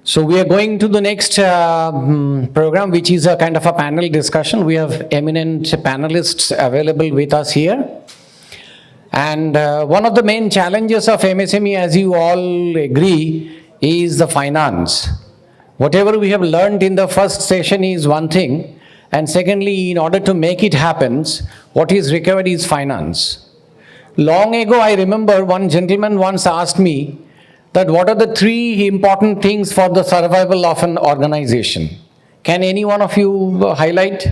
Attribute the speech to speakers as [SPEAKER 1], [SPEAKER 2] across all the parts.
[SPEAKER 1] So we are going to the next program, which is a kind of a panel discussion. We have eminent panelists available with us here. And one of the main challenges of MSME, as you all agree, is the finance. Whatever we have learned in the first session is one thing. And secondly, in order to make it happen, what is required is finance. Long ago, I remember one gentleman once asked me that what are the three important things for the survival of an organization? Can any one of you highlight?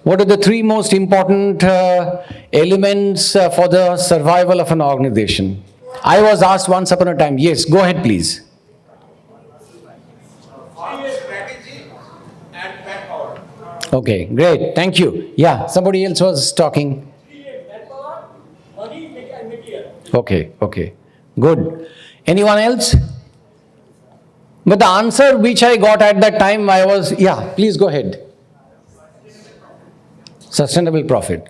[SPEAKER 1] What are the three most important elements for the survival of an organization? I was asked once upon a time. Yes, go ahead, please.
[SPEAKER 2] Strategy and manpower.
[SPEAKER 1] Okay, great. Thank you. Yeah, somebody else was talking.
[SPEAKER 3] Manpower, money, and material.
[SPEAKER 1] Okay. Good. Anyone else? But the answer which I got at that time, please go ahead. Sustainable profit.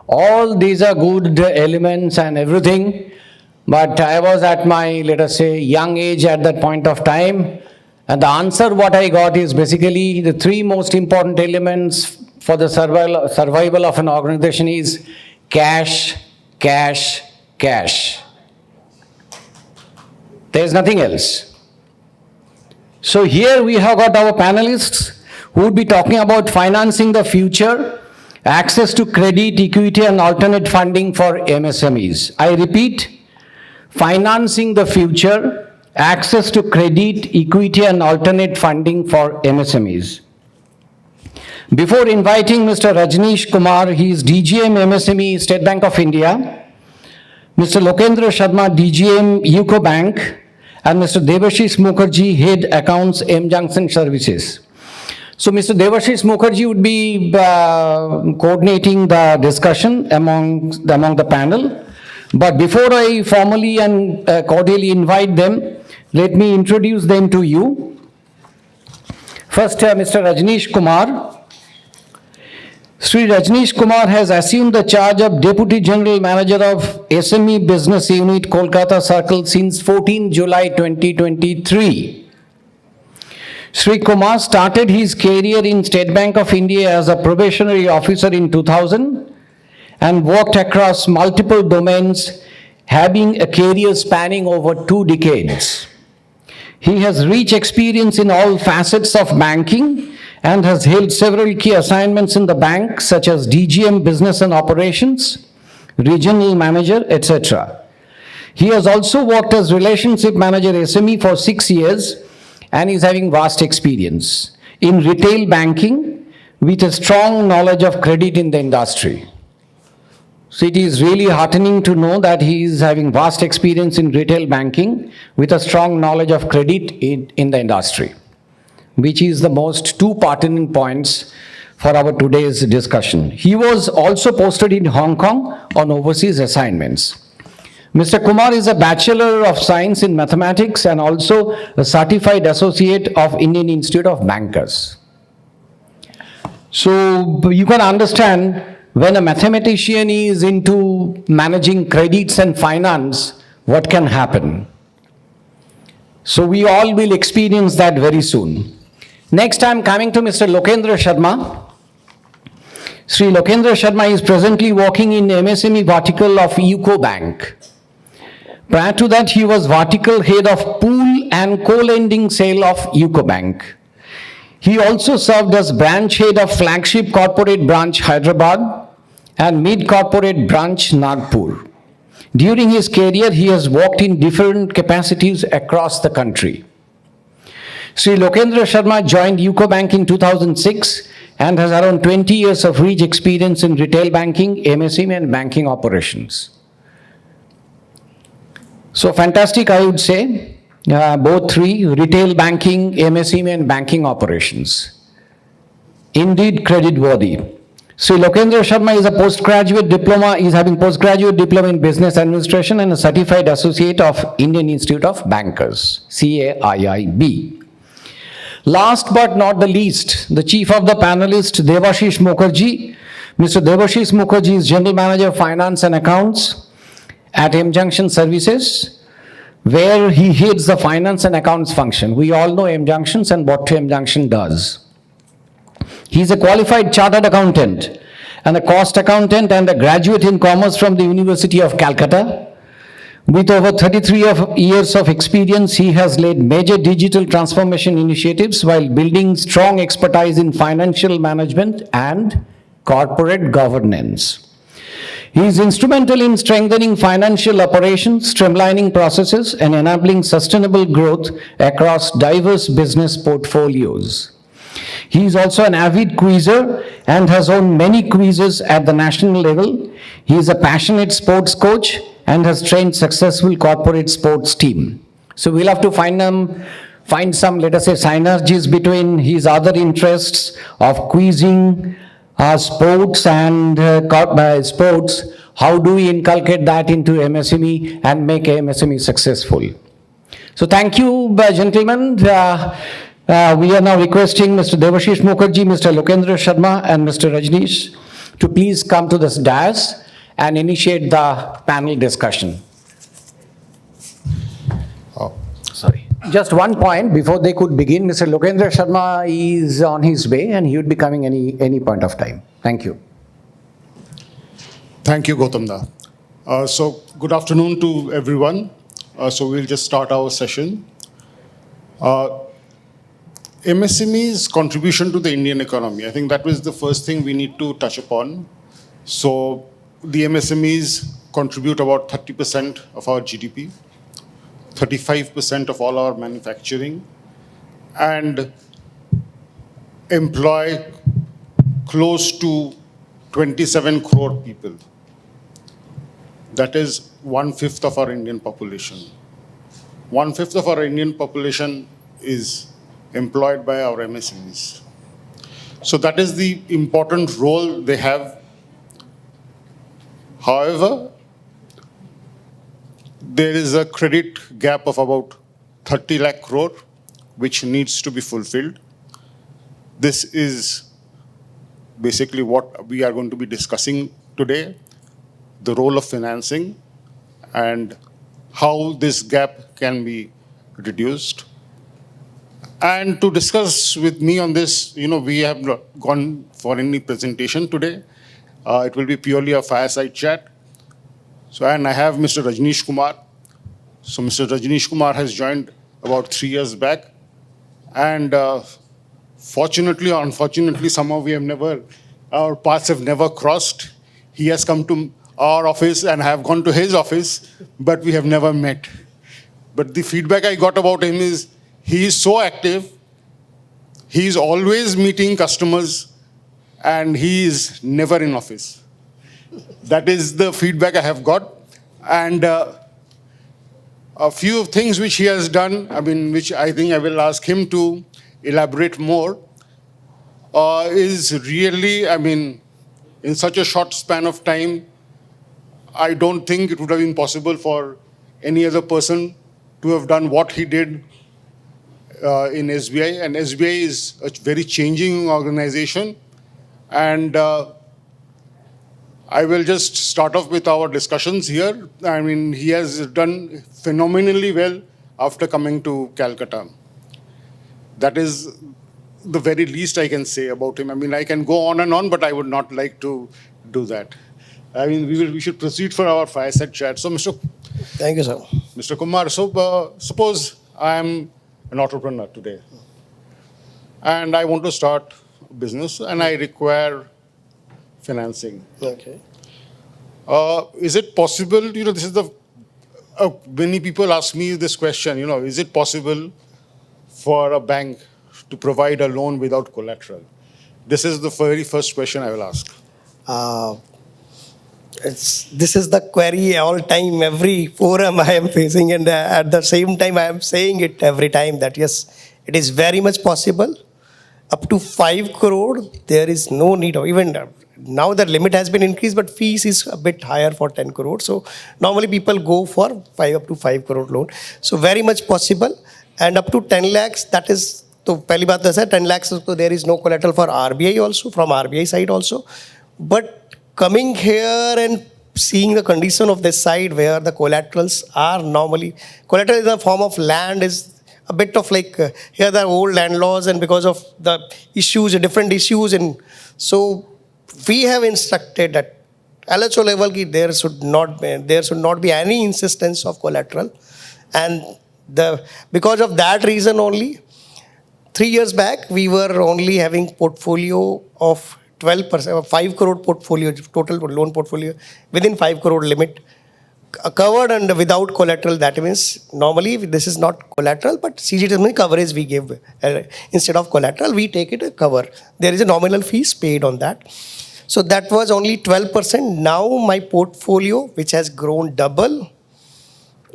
[SPEAKER 1] All these are good elements and everything, but I was at my, let us say, young age at that point of time, and the answer what I got is basically the three most important elements for the survival of an organization is cash, cash, cash. There's nothing else. So here we have got our panelists who would be talking about financing the future, access to credit, equity and alternate funding for MSMEs. I repeat, financing the future, access to credit, equity and alternate funding for MSMEs. Before inviting Mr. Rajneesh Kumar, he is DGM MSME, State Bank of India, Mr. Lokendra Sharma, DGM UCO Bank, and Mr. Debashish Mukherjee, Head Accounts, M Junction Services. So Mr. Debashish Mukherjee would be coordinating the discussion among the panel. But before I formally and cordially invite them, let me introduce them to you. First, Mr. Rajneesh Kumar. Sri Rajneesh Kumar has assumed the charge of Deputy General Manager of SME Business Unit, Kolkata Circle since 14 July 2023. Sri Kumar started his career in State Bank of India as a probationary officer in 2000 and worked across multiple domains, having a career spanning over 2 decades. He has rich experience in all facets of banking and has held several key assignments in the bank, such as DGM Business and Operations, Regional Manager, etc. He has also worked as Relationship Manager SME for 6 years and is having vast experience in retail banking with a strong knowledge of credit in the industry. So it is really heartening to know that he is having vast experience in retail banking with a strong knowledge of credit in the industry, which is the most 2 pertinent points for our today's discussion. He was also posted in Hong Kong on overseas assignments. Mr. Kumar is a Bachelor of Science in Mathematics and also a Certified Associate of Indian Institute of Bankers. So you can understand when a mathematician is into managing credits and finance, what can happen. So we all will experience that very soon. Next, I am coming to Mr. Lokendra Sharma. Sri Lokendra Sharma is presently working in MSME vertical of UCO Bank. Prior to that, he was vertical head of pool and co-lending sale of UCO Bank. He also served as branch head of flagship corporate branch Hyderabad and mid-corporate branch Nagpur. During his career, he has worked in different capacities across the country. Sri Lokendra Sharma joined UCO Bank in 2006 and has around 20 years of rich experience in retail banking, MSME and banking operations. So fantastic, I would say, both three, retail banking, MSME and banking operations. Indeed credit-worthy. Sri Lokendra Sharma is having postgraduate diploma in business administration and a certified associate of Indian Institute of Bankers, CAIIB. Last but not the least, the chief of the panelists, Debashish Mukherjee. Mr. Debashish Mukherjee is General Manager of Finance and Accounts at M Junction Services. where he heads the finance and accounts function. We all know M Junctions and what M Junction does. He is a qualified chartered accountant and a cost accountant and a graduate in commerce from the University of Calcutta. With over 33 years of experience, he has led major digital transformation initiatives while building strong expertise in financial management and corporate governance. He is instrumental in strengthening financial operations, streamlining processes, and enabling sustainable growth across diverse business portfolios. He is also an avid quizzer and has won many quizzes at the national level. He is a passionate sports coach and has trained successful corporate sports team. So we'll have to find some, let us say, synergies between his other interests of quizzing, sports and sports. How do we inculcate that into MSME and make MSME successful? So thank you, gentlemen. We are now requesting Mr. Devashish Mukherjee, Mr. Lokendra Sharma, and Mr. Rajneesh to please come to this dais and initiate the panel discussion. Sorry. Just one point before they could begin. Mr. Lokendra Sharma is on his way and he would be coming any point of time. Thank you.
[SPEAKER 4] Thank you, Gautam Da. So good afternoon to everyone. So we'll just start our session. MSME's contribution to the Indian economy. I think that was the first thing we need to touch upon. So the MSMEs contribute about 30% of our GDP, 35% of all our manufacturing, and employ close to 27 crore people. That is 1/5 of our Indian population. 1/5 of our Indian population is employed by our MSMEs. So that is the important role they have. However, there is a credit gap of about 30 lakh crore, which needs to be fulfilled. This is basically what we are going to be discussing today, the role of financing and how this gap can be reduced. And to discuss with me on this, we have not gone for any presentation today. It will be purely a fireside chat. So, and I have Mr. Rajneesh Kumar. So Mr. Rajneesh Kumar has joined about 3 years back. And fortunately or unfortunately, somehow our paths have never crossed. He has come to our office and I have gone to his office, but we have never met. But the feedback I got about him is, he is so active, he is always meeting customers, and he is never in office. That is the feedback I have got. And a few things which he has done, which I think I will ask him to elaborate more, is really, in such a short span of time, I don't think it would have been possible for any other person to have done what he did in SBI, and SBI is a very changing organization. And I will just start off with our discussions here. He has done phenomenally well after coming to Calcutta. That is the very least I can say about him. I can go on and on, but I would not like to do that. We should proceed for our fireside chat. So,
[SPEAKER 5] Thank you, sir.
[SPEAKER 4] Mr. Kumar, so suppose I am an entrepreneur today, and I want to start a business, and I require financing.
[SPEAKER 5] Okay.
[SPEAKER 4] Is it possible? This is many people ask me this question. Is it possible for a bank to provide a loan without collateral? This is the very first question I will ask.
[SPEAKER 5] This is the query all time, every forum I am facing, and at the same time I am saying it every time that yes, it is very much possible. Up to 5 crore, there is no need of, even now the limit has been increased, but fees is a bit higher for 10 crore. So normally people go for up to 5 crore loan. So very much possible. And up to 10 lakhs, that is, so pehli baat to 10 lakhs, so there is no collateral for RBI also, from RBI side also. But coming here and seeing the condition of this side where the collaterals are normally, collateral in the form of land is a bit of like, here the old land laws, and because of the issues, different issues, and so we have instructed at LHO level ki there should not be any insistence of collateral, and because of that reason only, 3 years back we were only having portfolio of 12%, 5 crore portfolio, total loan portfolio within 5 crore limit, covered and without collateral. That means normally this is not collateral, but CGTMSE coverage we give instead of collateral, we take it a cover. There is a nominal fees paid on that. So that was only 12%. Now my portfolio, which has grown double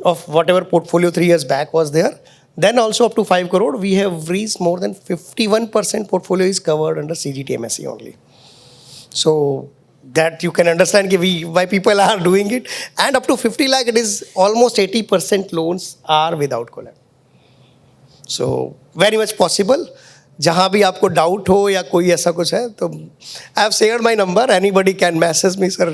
[SPEAKER 5] of whatever portfolio 3 years back was there, then also up to 5 crore, we have reached more than 51% portfolio is covered under CGTMSE only. So that you can understand why people are doing it. And up to 50 lakh, it is almost 80% loans are without collateral. So very much possible. जहाँ भी आपको doubt हो या कोई ऐसा कुछ है तो I have shared my number, anybody can message me sir,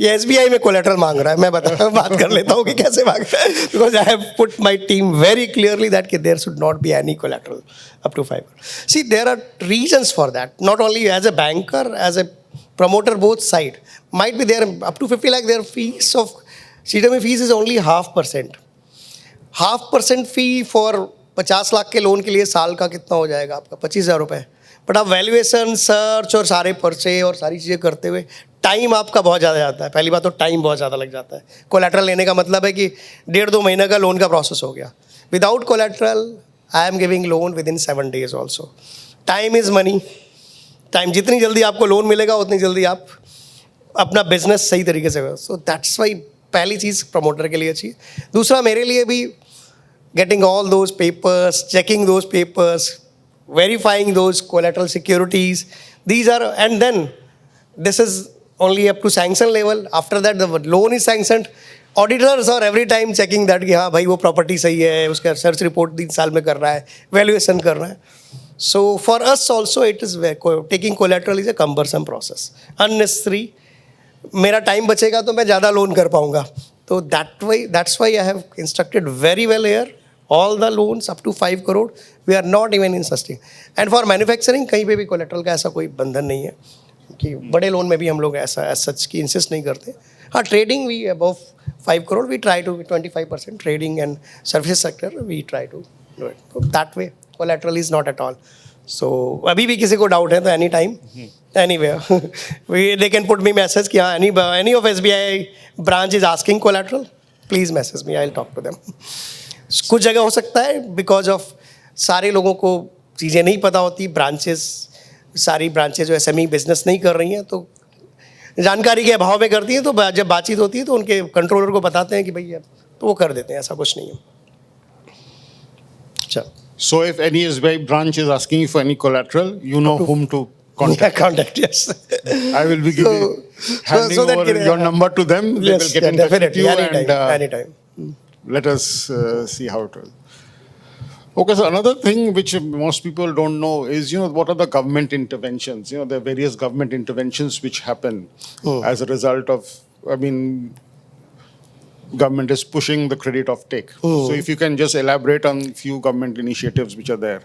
[SPEAKER 5] ये SBI में कोलेटरल मांग रहा है, मैं बात कर लेता हूँ कि कैसे मांग रहा है, because I have put my team very clearly that कि there should not be any collateral up to 5 crore. See, there are reasons for that. Not only as a banker, as a promoter, both side might be there up to 50 lakh. Their fees of CGTMSE fees is only 0.5%. 0.5% fee for 50 lakh के loan के लिए साल का कितना हो जाएगा आपका 25,000 रुपये. बट आप वैल्यूएशन, सर्च और सारे पर्चे और सारी चीज़ें करते हुए टाइम आपका बहुत ज़्यादा जाता है. पहली बात तो टाइम बहुत ज़्यादा लग जाता है. कोलैटरल लेने का मतलब है कि 1.5-2 महीने का लोन का प्रोसेस हो गया. Without collateral I am giving loan with in 7 days also. Time is money. Time जितनी जल्दी आपको लोन मिलेगा उतनी जल्दी आप अपना बिजनेस सही तरीके से. सो दैट्स वाई पहली चीज़ प्रमोटर के लिए अच्छी. दूसरा मेरे लिए भी getting all those papers, checking those papers, verifying those collateral securities. These are, and then this is only up to sanction level. After that, the loan is sanctioned. Auditors are every time checking that कि हाँ भाई वो property सही है, उसका search report 3 साल में कर रहा है, valuation कर रहा है. So for us also it is taking collateral is a cumbersome process, unnecessary. मेरा टाइम बचेगा तो मैं ज़्यादा लोन कर पाऊँगा. तो that's why I have instructed very well here. All the loans up to 5 crore, we are not even insisting. And for manufacturing, कहीं पे भी collateral का ऐसा कोई बंधन नहीं है कि बड़े लोन में भी हम लोग ऐसा सच की इंसिस्ट नहीं करते. हाँ, trading we above 5 crore, we try to 25% trading and service sector, we try to do it. So that way, collateral is not at all. So अभी भी किसी को डाउट है तो any time anywhere they can put me message कि हाँ any of SBI branch is asking collateral, please message me, I'll talk to them. कुछ जगह हो सकता है बिकॉज ऑफ सारे लोगों को चीज़ें नहीं पता होती. सारी ब्रांचेज जो SME बिजनेस नहीं कर रही हैं तो जानकारी के अभाव में करती हैं. तो जब बातचीत होती है तो उनके कंट्रोलर को बताते हैं कि भैया, तो वो कर देते हैं. ऐसा कुछ नहीं है. अच्छा.
[SPEAKER 4] So if any SBI branch is asking you for any collateral, you know whom to contact.
[SPEAKER 5] Contact, yes.
[SPEAKER 4] I will be handing over your number to them. They will get in touch with you
[SPEAKER 5] anytime.
[SPEAKER 4] Let us see how it will. Okay, so another thing which most people don't know is, what are the government interventions? There are various government interventions which happen as a result of, government is pushing the credit of take. So if you can just elaborate on few government initiatives which are there.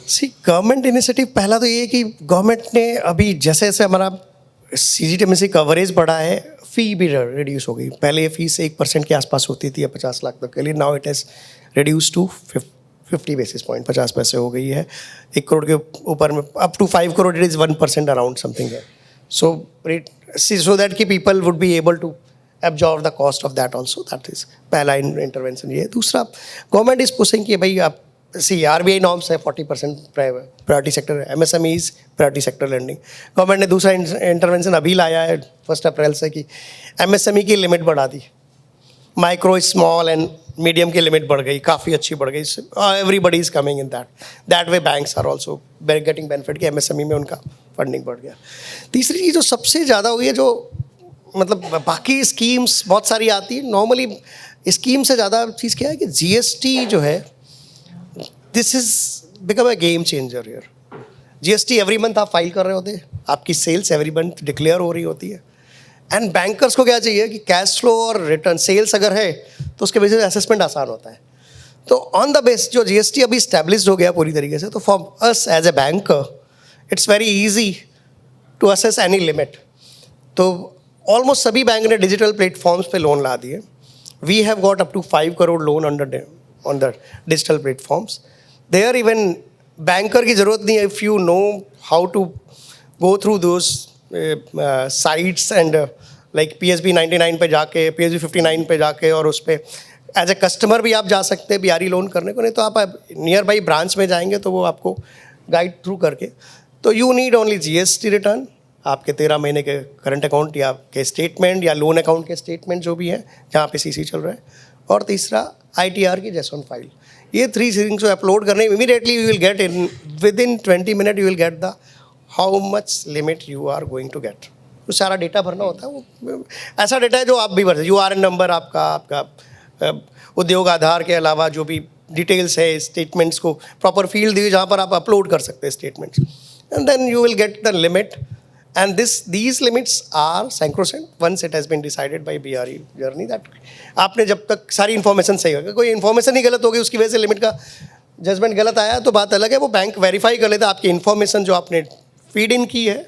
[SPEAKER 5] See, government initiative, पहला तो ये है कि government ने अभी जैसे जैसे हमारा CGTMSE कवरेज बढ़ा है, फ़ी भी रिड्यूस हो गई. पहले ये फीस 1% के आसपास होती थी 50 लाख तक के लिए. Now it has reduce to 50 basis point, 50 पैसे हो गई है. 1 करोड़ के ऊपर में up to 5 crore it is 1% around something है. सो दैट कि people would be able to absorb the cost of that also. That is पहला इंटरवेंशन ये. दूसरा, गवर्नमेंट इज पुशिंग कि भाई आप RBI नॉर्म्स है 40% priority sector, MSMEs priority sector lending. Government ने दूसरा इंटरवेंशन अभी लाया है 1 अप्रैल से कि MSME की लिमिट बढ़ा दी. माइक्रो, स्मॉल एंड मीडियम की लिमिट बढ़ गई, काफ़ी अच्छी बढ़ गई. Everybody is coming in that way. Banks are also getting benefit कि MSME में उनका फंडिंग बढ़ गया. तीसरी चीज़ जो सबसे ज़्यादा हुई है, जो मतलब बाकी स्कीम्स बहुत सारी आती है, नॉर्मली स्कीम से ज़्यादा चीज़ क्या है कि GST जो है, this is become a game changer here. GST every month आप फाइल कर रहे होते हैं, आपकी सेल्स एवरी मंथ डिक्लेयर हो रही होती है, एंड बैंकर्स को क्या चाहिए कि कैश फ्लो और रिटर्न सेल्स अगर है तो उसके बेसिस असेसमेंट आसान होता है. तो ऑन द बेस जो जीएसटी अभी स्टैब्लिश्ड हो गया पूरी तरीके से, तो for us as a banker it's very easy to assess any limit. तो ऑलमोस्ट सभी बैंक ने डिजिटल प्लेटफॉर्म्स पे लोन ला दिए. We have got up to 5 crore loan under on the digital platforms. There even banker की ज़रूरत नहीं है. If you know how to go through those sites and like PSB 99 पे जाके, PSB 59 पे जाके, और उस पर एज ए कस्टमर भी आप जा सकते हैं बिहारी लोन करने को. नहीं तो आप नियर बाई ब्रांच में जाएंगे तो वो आपको गाइड थ्रू करके. तो you need only GST return, आपके 13 महीने के करंट अकाउंट या के स्टेटमेंट या लोन अकाउंट के स्टेटमेंट जो भी है जहाँ पे CC चल रहा है, और तीसरा ITR की JSON फाइल. ये 3 थिंग्स को अपलोड करने immediately you will get in within 20 minute you will get the how much limit you are going to get. तो सारा डेटा भरना होता है. वो ऐसा डेटा है जो आप भी भरते, URN नंबर आपका उद्योग आधार के अलावा जो भी डिटेल्स है स्टेटमेंट्स को प्रॉपर फील्ड दी जहाँ पर आप अपलोड कर सकते हैं statements, and then you will get the limit. And these limits are sacrosanct once it has been decided by BRE journey that आपने जब तक सारी इन्फॉर्मेशन सही होगी, कोई इन्फॉर्मेशन ही गलत होगी उसकी वजह से लिमिट का जजमेंट गलत आया तो बात अलग है. वो बैंक वेरीफाई कर लेता है आपकी इन्फॉर्मेशन जो आपने फीड इन की है,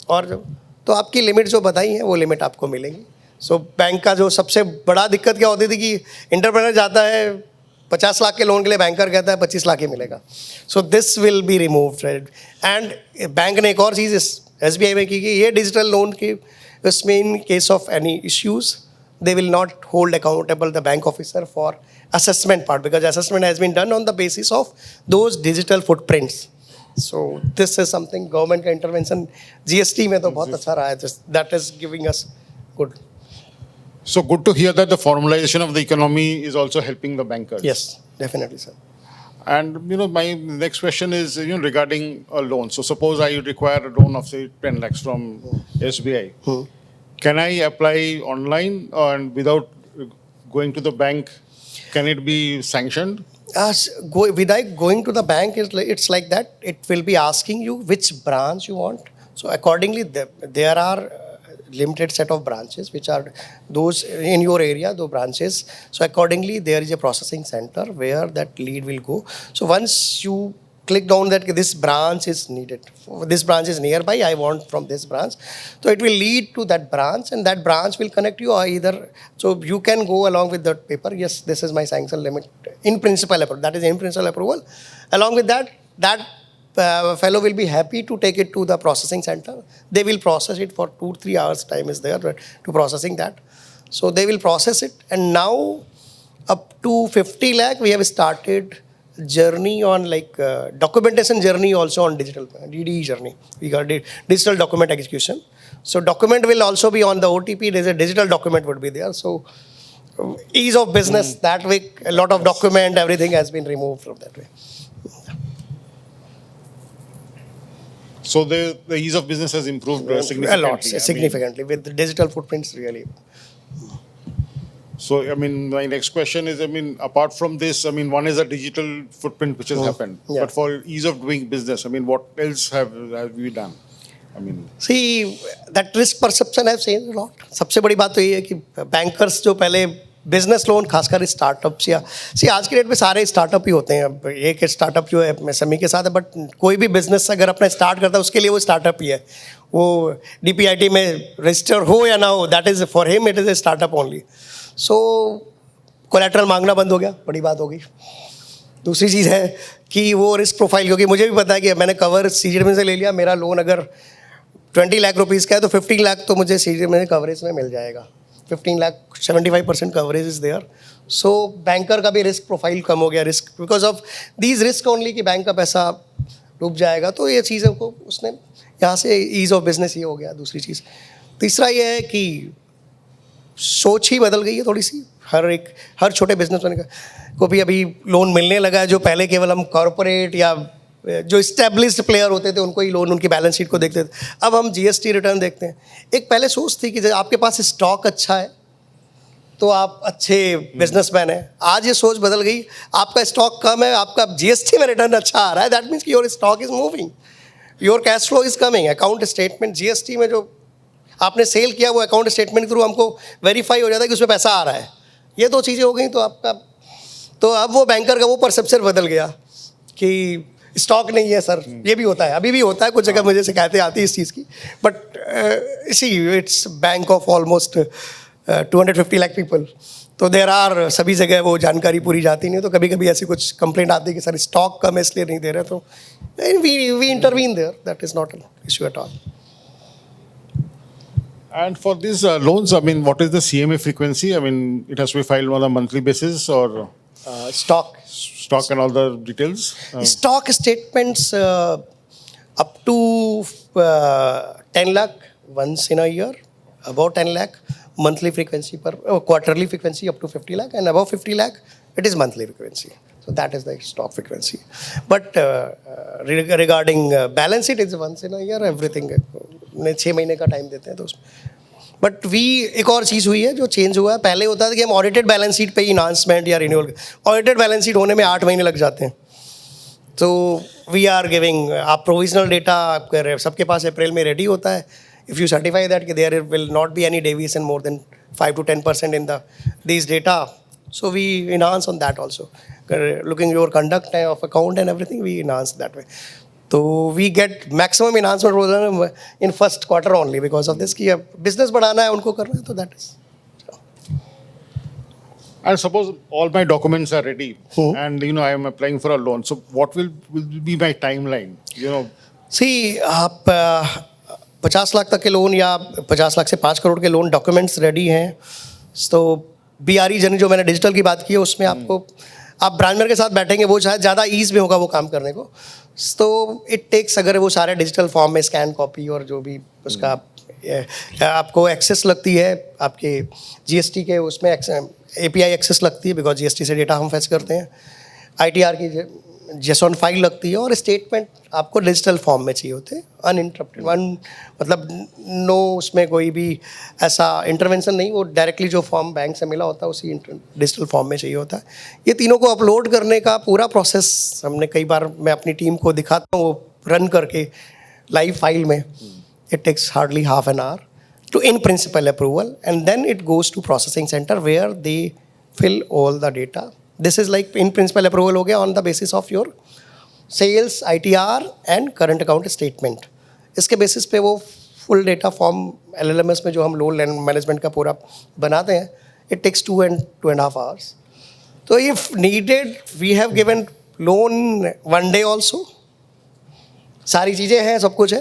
[SPEAKER 5] और तो आपकी लिमिट जो बताई है वो लिमिट आपको मिलेंगी. सो बैंक का जो सबसे बड़ा दिक्कत क्या होती थी कि इंटरप्रेनर जाता है 50 लाख के लोन के लिए, बैंकर कहता है 25 लाख ही मिलेगा. So this will be removed. And bank ने एक और चीज़ SBI में की कि ये डिजिटल लोन की उसमें in case of any issues they will not hold accountable the bank officer for assessment part, because assessment has been done on the basis of those digital footprints. So this is something government का intervention GST में तो बहुत अच्छा रहा है. That is giving us good.
[SPEAKER 4] So good to hear that the formalization of the economy is also helping the bankers.
[SPEAKER 5] Yes, definitely, sir.
[SPEAKER 4] And my next question is regarding a loan. So suppose I require a loan of say 10 lakhs from SBI. Can I apply online and without going to the bank? Can it be sanctioned?
[SPEAKER 5] Without going to the bank, it's like that. It will be asking you which branch you want. So accordingly, there are limited set of branches which are those in your area, those branches. So accordingly there is a processing center where that lead will go. So once you click down that this branch is needed, this branch is nearby, I want from this branch, so it will lead to that branch, and that branch will connect you either. So you can go along with that paper, yes, this is my sanction limit in principle approval, that is in principle approval. Along with that fellow will be happy to take it to the processing center. They will process it for 2-3 hours time is there to processing that. So they will process it, and now up to 50 lakh we have started journey on like documentation journey also on digital DDE journey. We got digital document execution. So document will also be on the OTP. There's a digital document would be there. So ease of business that way, a lot of document, everything has been removed from that way.
[SPEAKER 4] So the ease of business has improved significantly.
[SPEAKER 5] A lot, significantly with the digital footprints really.
[SPEAKER 4] So my next question is, apart from this, one is a digital footprint which has happened.
[SPEAKER 5] Yeah.
[SPEAKER 4] But for ease of doing business, what else have we done?
[SPEAKER 5] See, that risk perception has changed a lot. सबसे बड़ी बात तो ये है कि bankers जो पहले business loan खासकर स्टार्टअप्स या आज की डेट में सारे स्टार्टअप ही होते हैं. अब एक स्टार्टअप जो है SME के साथ है, बट कोई भी बिजनेस अगर अपना स्टार्ट करता है उसके लिए वो स्टार्टअप ही है. वो DPIT में रजिस्टर हो या ना हो, that is for him it is a startup only. So collateral मांगना बंद हो गया, बड़ी बात हो गई. दूसरी चीज़ है कि वो रिस्क प्रोफाइल, क्योंकि मुझे भी पता है कि मैंने कवर CGTMSE से ले लिया, मेरा लोन अगर 20 लाख रुपीज़ का है तो 15 लाख तो मुझे CGTMSE कवरेज में मिल जाएगा. 15 lakh 75% coverage is there. So banker का भी रिस्क प्रोफाइल कम हो गया, risk because of these risk only कि बैंक का पैसा डूब जाएगा. तो ये चीज़ों को उसने यहाँ से ईज ऑफ बिजनेस ये हो गया. दूसरी चीज़, तीसरा ये है कि सोच ही बदल गई है थोड़ी सी. हर छोटे बिजनेसमैन को भी अभी लोन मिलने लगा है. जो पहले केवल हम कॉरपोरेट या जो इस्टेब्लिश्ड प्लेयर होते थे उनको ही लोन, उनकी बैलेंस शीट को देखते थे. अब हम GST रिटर्न देखते हैं. एक पहले सोच थी कि जब आपके पास स्टॉक अच्छा है तो आप अच्छे बिजनेसमैन हैं. आज ये सोच बदल गई, आपका स्टॉक कम है, आपका GST में रिटर्न अच्छा आ रहा है, दैट मीन्स कि your stock is moving, your cash flow is coming. Account statement GST में जो आपने सेल किया वो अकाउंट स्टेटमेंट के थ्रू हमको वेरीफाई हो जाता है कि उसमें पैसा आ रहा है। ये दो चीज़ें हो गई तो आपका, तो अब वो बैंकर का वो परसेप्शन बदल गया कि स्टॉक नहीं है सर। ये भी होता है, अभी भी होता है, कुछ जगह मुझे शिकायतें आती है इस चीज़ की, but see it's bank of almost 250 lakh people, तो देर आर सभी जगह वो जानकारी पूरी जाती नहीं, तो कभी कभी ऐसी कुछ कंप्लेंट आती है कि सर स्टॉक कम है इसलिए नहीं दे रहे, तो we intervene there, that is not an issue at all.
[SPEAKER 4] And for these loans, I mean, what is the CMA frequency? I mean, it has to be filed on a monthly basis or stock and all the details?
[SPEAKER 5] Stock statements up to 10 lakh once in a year, about 10 lakh monthly frequency per quarterly frequency up to 50 lakh, and above 50 lakh it is monthly frequency. So that is the stock frequency. But regarding balance sheet, it's once in a year, everything 6 महीने का time देते हैं तो उसमें। But एक और चीज़ हुई है जो चेंज हुआ है, पहले होता था कि हम ऑडिटेड बैलेंस शीट पे ही इन्हांसमेंट या रिन्यूअल, ऑडिटेड बैलेंस शीट होने में 8 महीने लग जाते हैं। तो वी आर गिविंग, आप प्रोविजनल डेटा आपके सबके पास अप्रैल में रेडी होता है। इफ़ यू सर्टिफाई दैट कि there will not be any deviation more than 5 to 10% in this data, so we enhance on that also. Looking your conduct of account and everything, we enhance that way. So we get maximum enhancement in first quarter only because of this कि अब business बढ़ाना है, उनको करना है, तो that is.
[SPEAKER 4] And suppose all my documents are ready and, you know, I am applying for a loan. So what will be my timeline? You know,
[SPEAKER 5] See, आप 50 लाख तक के लोन या 50 लाख से 5 करोड़ के लोन डॉक्यूमेंट्स रेडी हैं, तो BRE journey जो मैंने डिजिटल की बात की है उसमें आपको, आप ब्रांच मैनेजर के साथ बैठेंगे, वो शायद ज़्यादा ईज में होगा वो काम करने को। तो इट टेक्स, अगर वो सारे डिजिटल फॉर्म में स्कैन कॉपी और जो भी उसका आपको एक्सेस लगती है, आपके GST के उसमें API एक्सेस लगती है, बिकॉज GST से डेटा हम फेच करते हैं, ITR की JSON फाइल लगती है, और स्टेटमेंट आपको डिजिटल फॉर्म में चाहिए होते हैं, अनइंटरप्टेड, मतलब नो उसमें कोई भी ऐसा इंटरवेंशन नहीं, वो डायरेक्टली जो फॉर्म बैंक से मिला होता है उसी डिजिटल फॉर्म में चाहिए होता है। ये तीनों को अपलोड करने का पूरा प्रोसेस हमने कई बार, मैं अपनी टीम को दिखाता हूँ वो रन करके लाइव फाइल में, it takes hardly half an hour to in principle approval, and then it goes to processing center where they fill all the data. This is like in principle approval हो गया on the basis of your sales, ITR and current account statement. इसके basis पे वो full data form LLMS में जो हम loan management का पूरा बनाते हैं, it takes 2.5 hours. So if needed, we have given loan 1 day also. सारी चीज़ें हैं, सब कुछ है,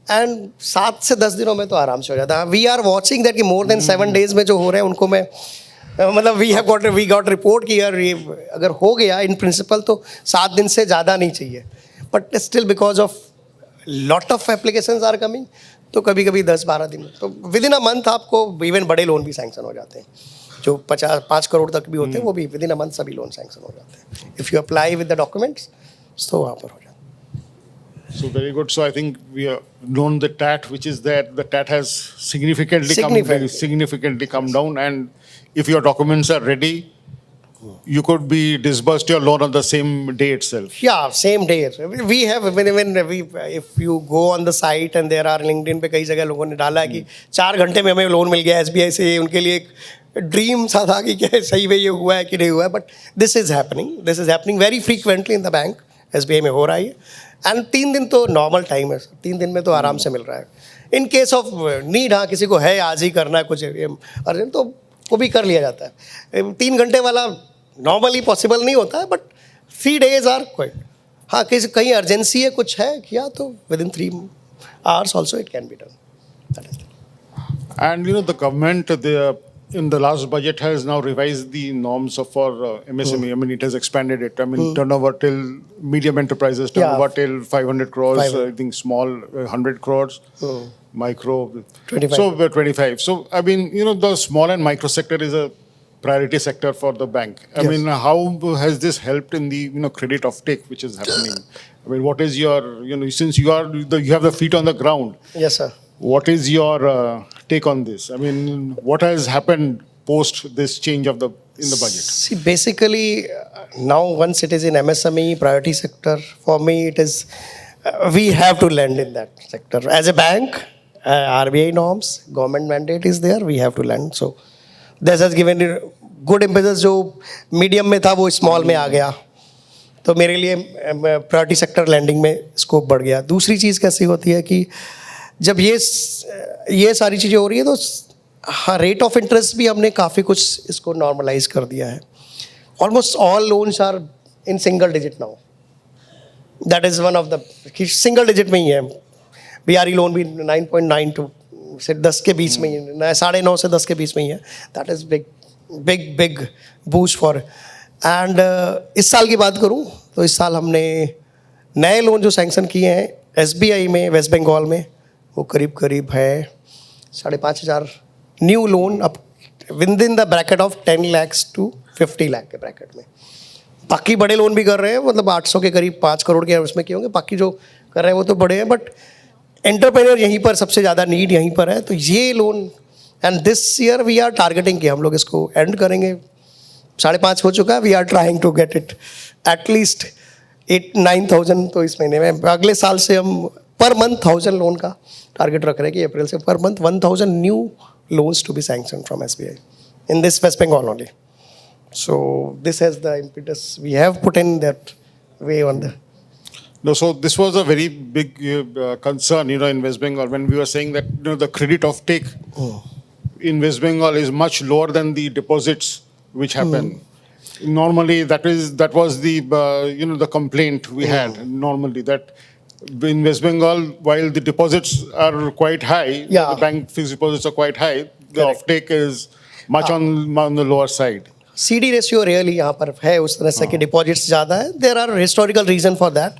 [SPEAKER 5] एंड 7 से 10 दिनों में तो आराम से हो जाता है। वी आर वॉचिंग दैट कि मोर देन 7 days में जो हो रहे हैं उनको मैं, मतलब वी गॉट रिपोर्ट कि यार ये अगर हो गया इन प्रिंसिपल तो 7 दिन से ज़्यादा नहीं चाहिए, but still because of lot of applications are coming, तो कभी कभी 10-12 दिन, तो विद इन अ मंथ आपको इवन बड़े लोन भी सैंक्शन हो जाते हैं, जो 5 करोड़ तक भी होते हैं, वो भी विद इन अ मंथ सभी लोन सैंक्शन हो जाते हैं if you apply with the documents, तो वहाँ पर हो जाता है।
[SPEAKER 4] so very good. So I think we have known the TAT, which is that the TAT has significantly come down, and if your documents are ready, you could be disbursed your loan on the same day itself.
[SPEAKER 5] Yeah, same day. We have if you go on the site and there are LinkedIn पे कई जगह लोगों ने डाला है कि 4 घंटे में हमें लोन मिल गया SBI से, उनके लिए एक ड्रीम सा था कि क्या सही में ये हुआ है कि नहीं हुआ है, but this is happening very frequently in the bank, SBI में हो रहा है, एंड 3 दिन तो नॉर्मल टाइम है, 3 दिन में तो आराम से मिल रहा है। इन केस ऑफ नीड, हाँ किसी को है आज ही करना है कुछ अर्जेंट, तो वो भी कर लिया जाता है। 3 घंटे वाला नॉर्मली पॉसिबल नहीं होता है, बट 3 days आर क्वाइट, हाँ किसी कहीं अर्जेंसी है कुछ है किया तो with in 3 hours also it can be done.
[SPEAKER 4] And you know, the government, in the last budget has now revised the norms for MSME. I mean, it has expanded it. I mean, turnover till medium enterprises, turnover till 500 crores, I think small 100 crores, micro
[SPEAKER 5] 25.
[SPEAKER 4] So 25. So I mean, you know, the small and micro sector is a priority sector for the bank. I
[SPEAKER 5] Yes.
[SPEAKER 4] mean, how has this helped in the, you know, credit offtake which is happening? I mean, what is your, you know, since you have the feet on the ground,
[SPEAKER 5] Yes, sir.
[SPEAKER 4] what is your take on this? I mean, what has happened post this change of in the budget?
[SPEAKER 5] See, basically, now once it is in MSME priority sector, for me it is we have to lend in that sector as a bank, RBI norms, government mandate is there, we have to lend. So this has given it good impetus. जो medium में था वो small में आ गया, तो मेरे लिए priority sector lending में स्कोप बढ़ गया. दूसरी चीज़ कैसी होती है कि जब ये सारी चीज़ें हो रही है तो हाँ, रेट ऑफ इंटरेस्ट भी हमने काफ़ी कुछ इसको नॉर्मलाइज कर दिया है. Almost all loans are in single digit now. That is one of the single digit में ही है. BRE लोन भी 9.92 से 10 के बीच में ही है, 9.5 से 10 के बीच में ही है. That is big boost for. And इस साल की बात करूं तो इस साल हमने नए लोन जो सैंक्शन किए हैं SBI में, वेस्ट बंगाल में, वो करीब है 5,500 न्यू लोन अब with in the bracket of 10 lakhs to 50 lakh के ब्रैकेट में. बाकी बड़े लोन भी कर रहे हैं, मतलब 800 के करीब 5 करोड़ के उसमें किए होंगे. बाकी जो कर रहे हैं वो तो बड़े हैं, बट एंटरप्रेन्योर यहीं पर सबसे ज़्यादा नीड यहीं पर है. तो ये loan and this year we are targeting कि हम लोग इसको एंड करेंगे. 5.5 हो चुका है. We are trying to get it at least 8-9,000. तो इस महीने में अगले साल से हम पर मंथ 1,000 लोन का टारगेट रख रहे हैं कि अप्रैल से per month 1,000 new loans to be sanction from SBI in this West Bengal only. So this has the impetus. We have put in that way on the.
[SPEAKER 4] No, so this was a very big concern, in West Bengal when we were saying that the credit of take in West Bengal is much lower than the deposits which happen. Normally, that was the the complaint we had normally, that in West Bengal, while the deposits are quite high,
[SPEAKER 5] Yeah.
[SPEAKER 4] the bank fixed deposits are quite high, the
[SPEAKER 5] Correct.
[SPEAKER 4] offtake is much on the lower side.
[SPEAKER 5] CD ratio really यहाँ पर है उस तरह से कि deposits ज़्यादा है. There are historical reason for that.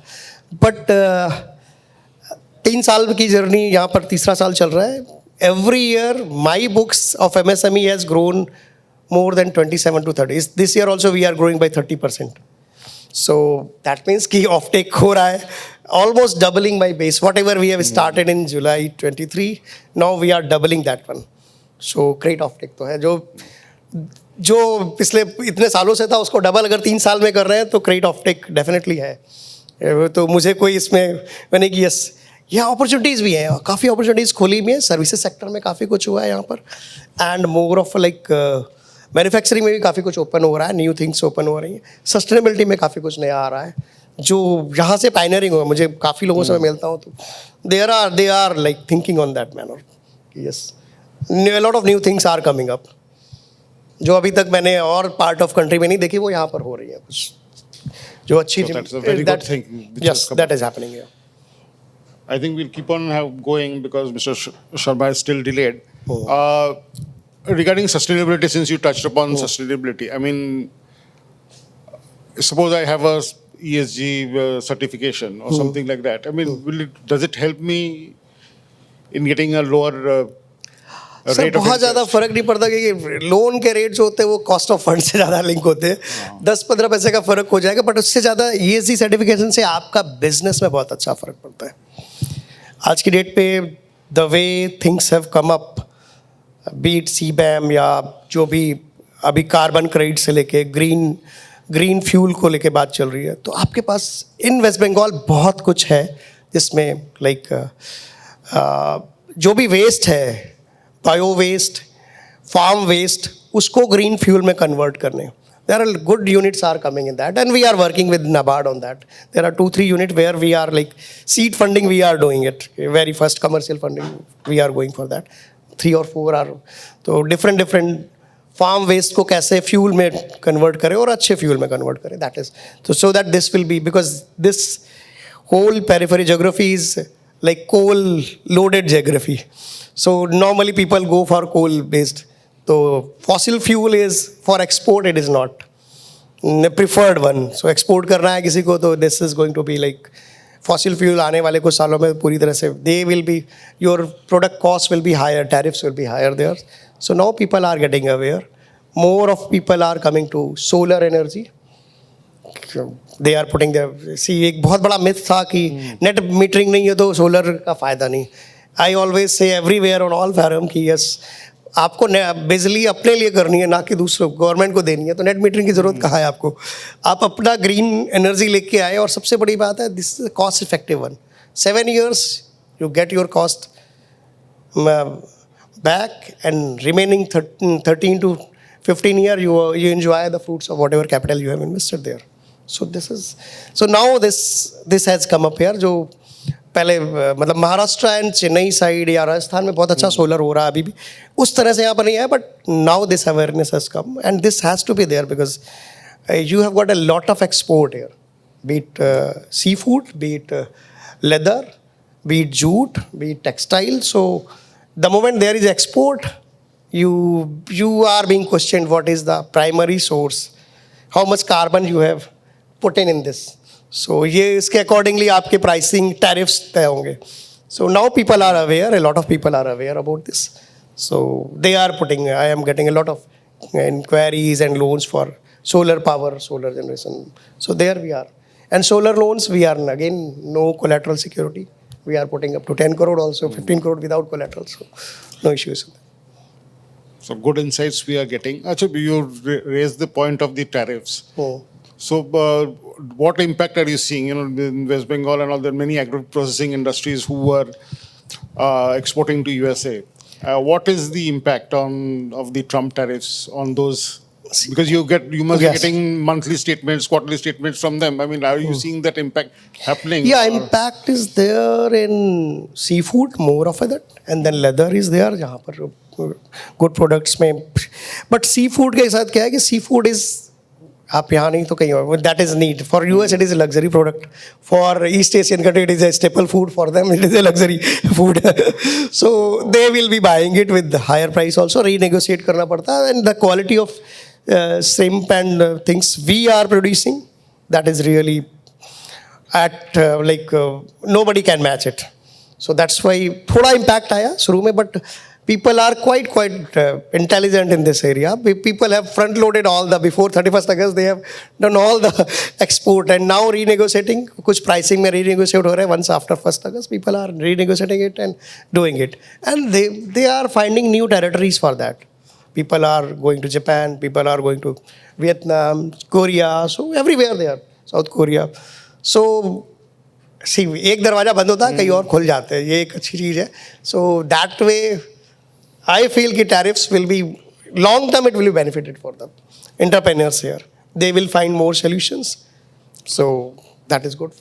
[SPEAKER 5] But 3 साल की जर्नी यहाँ पर तीसरा साल चल रहा है. Every year my books of MSME has grown more than 27 to 30. This year also we are growing by 30%. So that means कि offtake हो रहा है, almost doubling my base. Whatever we have started in July 23, now we are doubling that one. So great offtake तो है. जो पिछले इतने सालों से था उसको डबल अगर 3 साल में कर रहे हैं तो great offtake डेफिनेटली है. तो मुझे कोई इसमें मैंने कि यस, यहाँ अपॉर्चुनिटीज़ भी हैं, काफ़ी अपॉर्चुनिटीज़ खोली भी हैं. सर्विसेज सेक्टर में काफ़ी कुछ हुआ है यहाँ पर. And more of like manufacturing में भी काफ़ी कुछ ओपन हो रहा है, न्यू थिंग्स ओपन हो रही हैं. सस्टेनेबिलिटी में काफ़ी कुछ नया आ रहा है जो यहाँ से पायनियरिंग हुआ. मुझे काफ़ी लोगों से मैं मिलता हूँ तो they are like thinking on that manner. Yes, lot of new things are coming up जो अभी तक मैंने और पार्ट ऑफ कंट्री में नहीं देखी, वो यहाँ पर हो रही है कुछ जो अच्छी.
[SPEAKER 4] So that's a very good thing which has
[SPEAKER 5] Yes,
[SPEAKER 4] come
[SPEAKER 5] that
[SPEAKER 4] up.
[SPEAKER 5] is happening here.
[SPEAKER 4] I think we'll keep on going because Mr. Sharma is still delayed. Regarding sustainability, since you touched upon sustainability, I mean, suppose I have a ESG certification or something like that. I mean, does it help me in getting a lower
[SPEAKER 5] sir
[SPEAKER 4] rate of
[SPEAKER 5] बहुत ज़्यादा
[SPEAKER 4] interest?
[SPEAKER 5] फर्क नहीं पड़ता क्योंकि loan के rate जो होते हैं वो कॉस्ट ऑफ फंड से ज़्यादा लिंक होते हैं. 10-15 पैसे का फ़र्क हो जाएगा, बट उससे ज़्यादा ESG सर्टिफिकेशन से आपका बिजनेस में बहुत अच्छा फ़र्क पड़ता है. आज की डेट पे the way things have come up, be it CBAM या जो भी अभी कार्बन क्रेडिट से लेके ग्रीन फ्यूल को लेके बात चल रही है, तो आपके पास इन वेस्ट बंगाल बहुत कुछ है जिसमें लाइक जो भी वेस्ट है, बायो वेस्ट, फार्म वेस्ट, उसको ग्रीन फ्यूल में कन्वर्ट करने. There are good units are coming in that, and we are working with NABARD on that. There are 2-3 units where we are like seed funding, we are doing it. Very first commercial funding, we are going for that. 3 or 4 are तो different farm waste को कैसे fuel में convert करें और अच्छे fuel में convert करें. That is तो so that this will be, because this whole periphery geography is like coal loaded geography. So normally people go for coal based. तो fossil fuel is for export, it is not preferred one. So export करना है किसी को तो this is going to be like fossil fuel. आने वाले कुछ सालों में पूरी तरह से they will be, your product cost will be higher, tariffs will be higher there. So now people are getting aware. More of people are coming to solar energy. They are putting their, see एक बहुत बड़ा myth था कि net metering नहीं है तो solar का फ़ायदा नहीं. I always say everywhere on all forum कि yes, आपको बिजली अपने लिए करनी है ना कि दूसरों गवर्नमेंट को देनी है, तो नेट मीटरिंग की ज़रूरत कहाँ है आपको. आप अपना ग्रीन एनर्जी लेके आए. और सबसे बड़ी बात है this is cost effective one. 7 years you get your cost back, and remaining 13 to 15 year you enjoy the fruits of whatever capital you have invested there. So now this has come up here. जो पहले मतलब Maharashtra and Chennai side या राजस्थान में बहुत अच्छा solar हो रहा है अभी भी, उस तरह से यहाँ पर नहीं है, but now this awareness has come and this has to be there because you have got a lot of export here, be it seafood, be it leather, be it jute, be it textile. So the moment there is export, you are being questioned what is the primary source, how much carbon you have put in this. So ये इसके accordingly आपके pricing tariffs तय होंगे. So now people are aware, a lot of people are aware about this. So they are putting, I am getting a lot of inquiries and loans for solar power, solar generation. So there we are. And solar loans, we are again no collateral security. We are putting up to 10 crore also, 15 crore without collateral. So no issues.
[SPEAKER 4] So good insights we are getting. Actually, you raised the point of the tariffs.
[SPEAKER 5] Oh.
[SPEAKER 4] So what impact are you seeing? You know, in West Bengal and all, there are many agro-processing industries who are exporting to USA. What is the impact of the Trump tariffs on those? Because you must
[SPEAKER 5] Yes.
[SPEAKER 4] be getting monthly statements, quarterly statements from them. I mean, are you seeing that impact happening?
[SPEAKER 5] Yeah,
[SPEAKER 4] or-
[SPEAKER 5] impact is there in seafood, more of that, and then leather is there, जहाँ पर good products में. But seafood के साथ क्या है कि seafood is आप यहाँ नहीं तो कहीं और. That is need. For US it is a luxury product. For East Asian country it is a staple food. For them it is a luxury food. So they will be buying it with higher price also. Renegotiate करना पड़ता है, and the quality of shrimp and things we are producing, that is really at nobody can match it. So that's why थोड़ा impact आया शुरू में, but people are quite intelligent in this area. People have front loaded all the before 31st August, they have done all the export and now renegotiating. कुछ pricing में renegotiate हो रहा है once after 1st August. People are renegotiating it and doing it, and they are finding new territories for that. People are going to Japan, people are going to Vietnam, Korea, so everywhere they are, South Korea. So see, एक दरवाजा बंद होता है, कई और खुल जाते हैं, ये एक अच्छी चीज़ है. So that way I feel कि tariffs will be, long term it will be benefited for the entrepreneurs here. They will find more solutions. So that is good.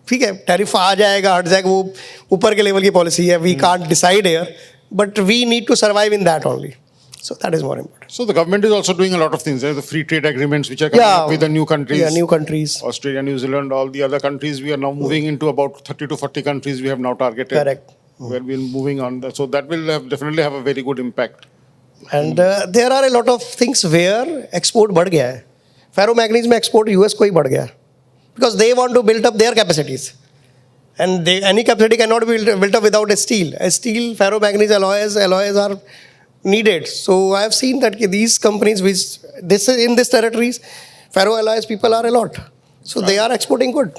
[SPEAKER 5] ठीक है, tariff आ जाएगा, हट जाएगा, वो ऊपर के लेवल की पॉलिसी है. We can't decide here, but we need to survive in that only. So that is more important.
[SPEAKER 4] So the government is also doing a lot of things. There are the free trade agreements which are coming up with the new countries.
[SPEAKER 5] Yeah, new countries.
[SPEAKER 4] Australia, New Zealand, all the other countries. We are now moving into about 30 to 40 countries we have now targeted.
[SPEAKER 5] Correct.
[SPEAKER 4] Where we're moving on. So that will definitely have a very good impact.
[SPEAKER 5] And there are a lot of things where export बढ़ गया है. Ferromanganese में export US को ही बढ़ गया है. Because they want to build up their capacities. And any capacity cannot be built up without a steel. A steel, ferromanganese alloys are needed. So I have seen that these companies which in this territories, ferroalloys people are a lot. So they are exporting good.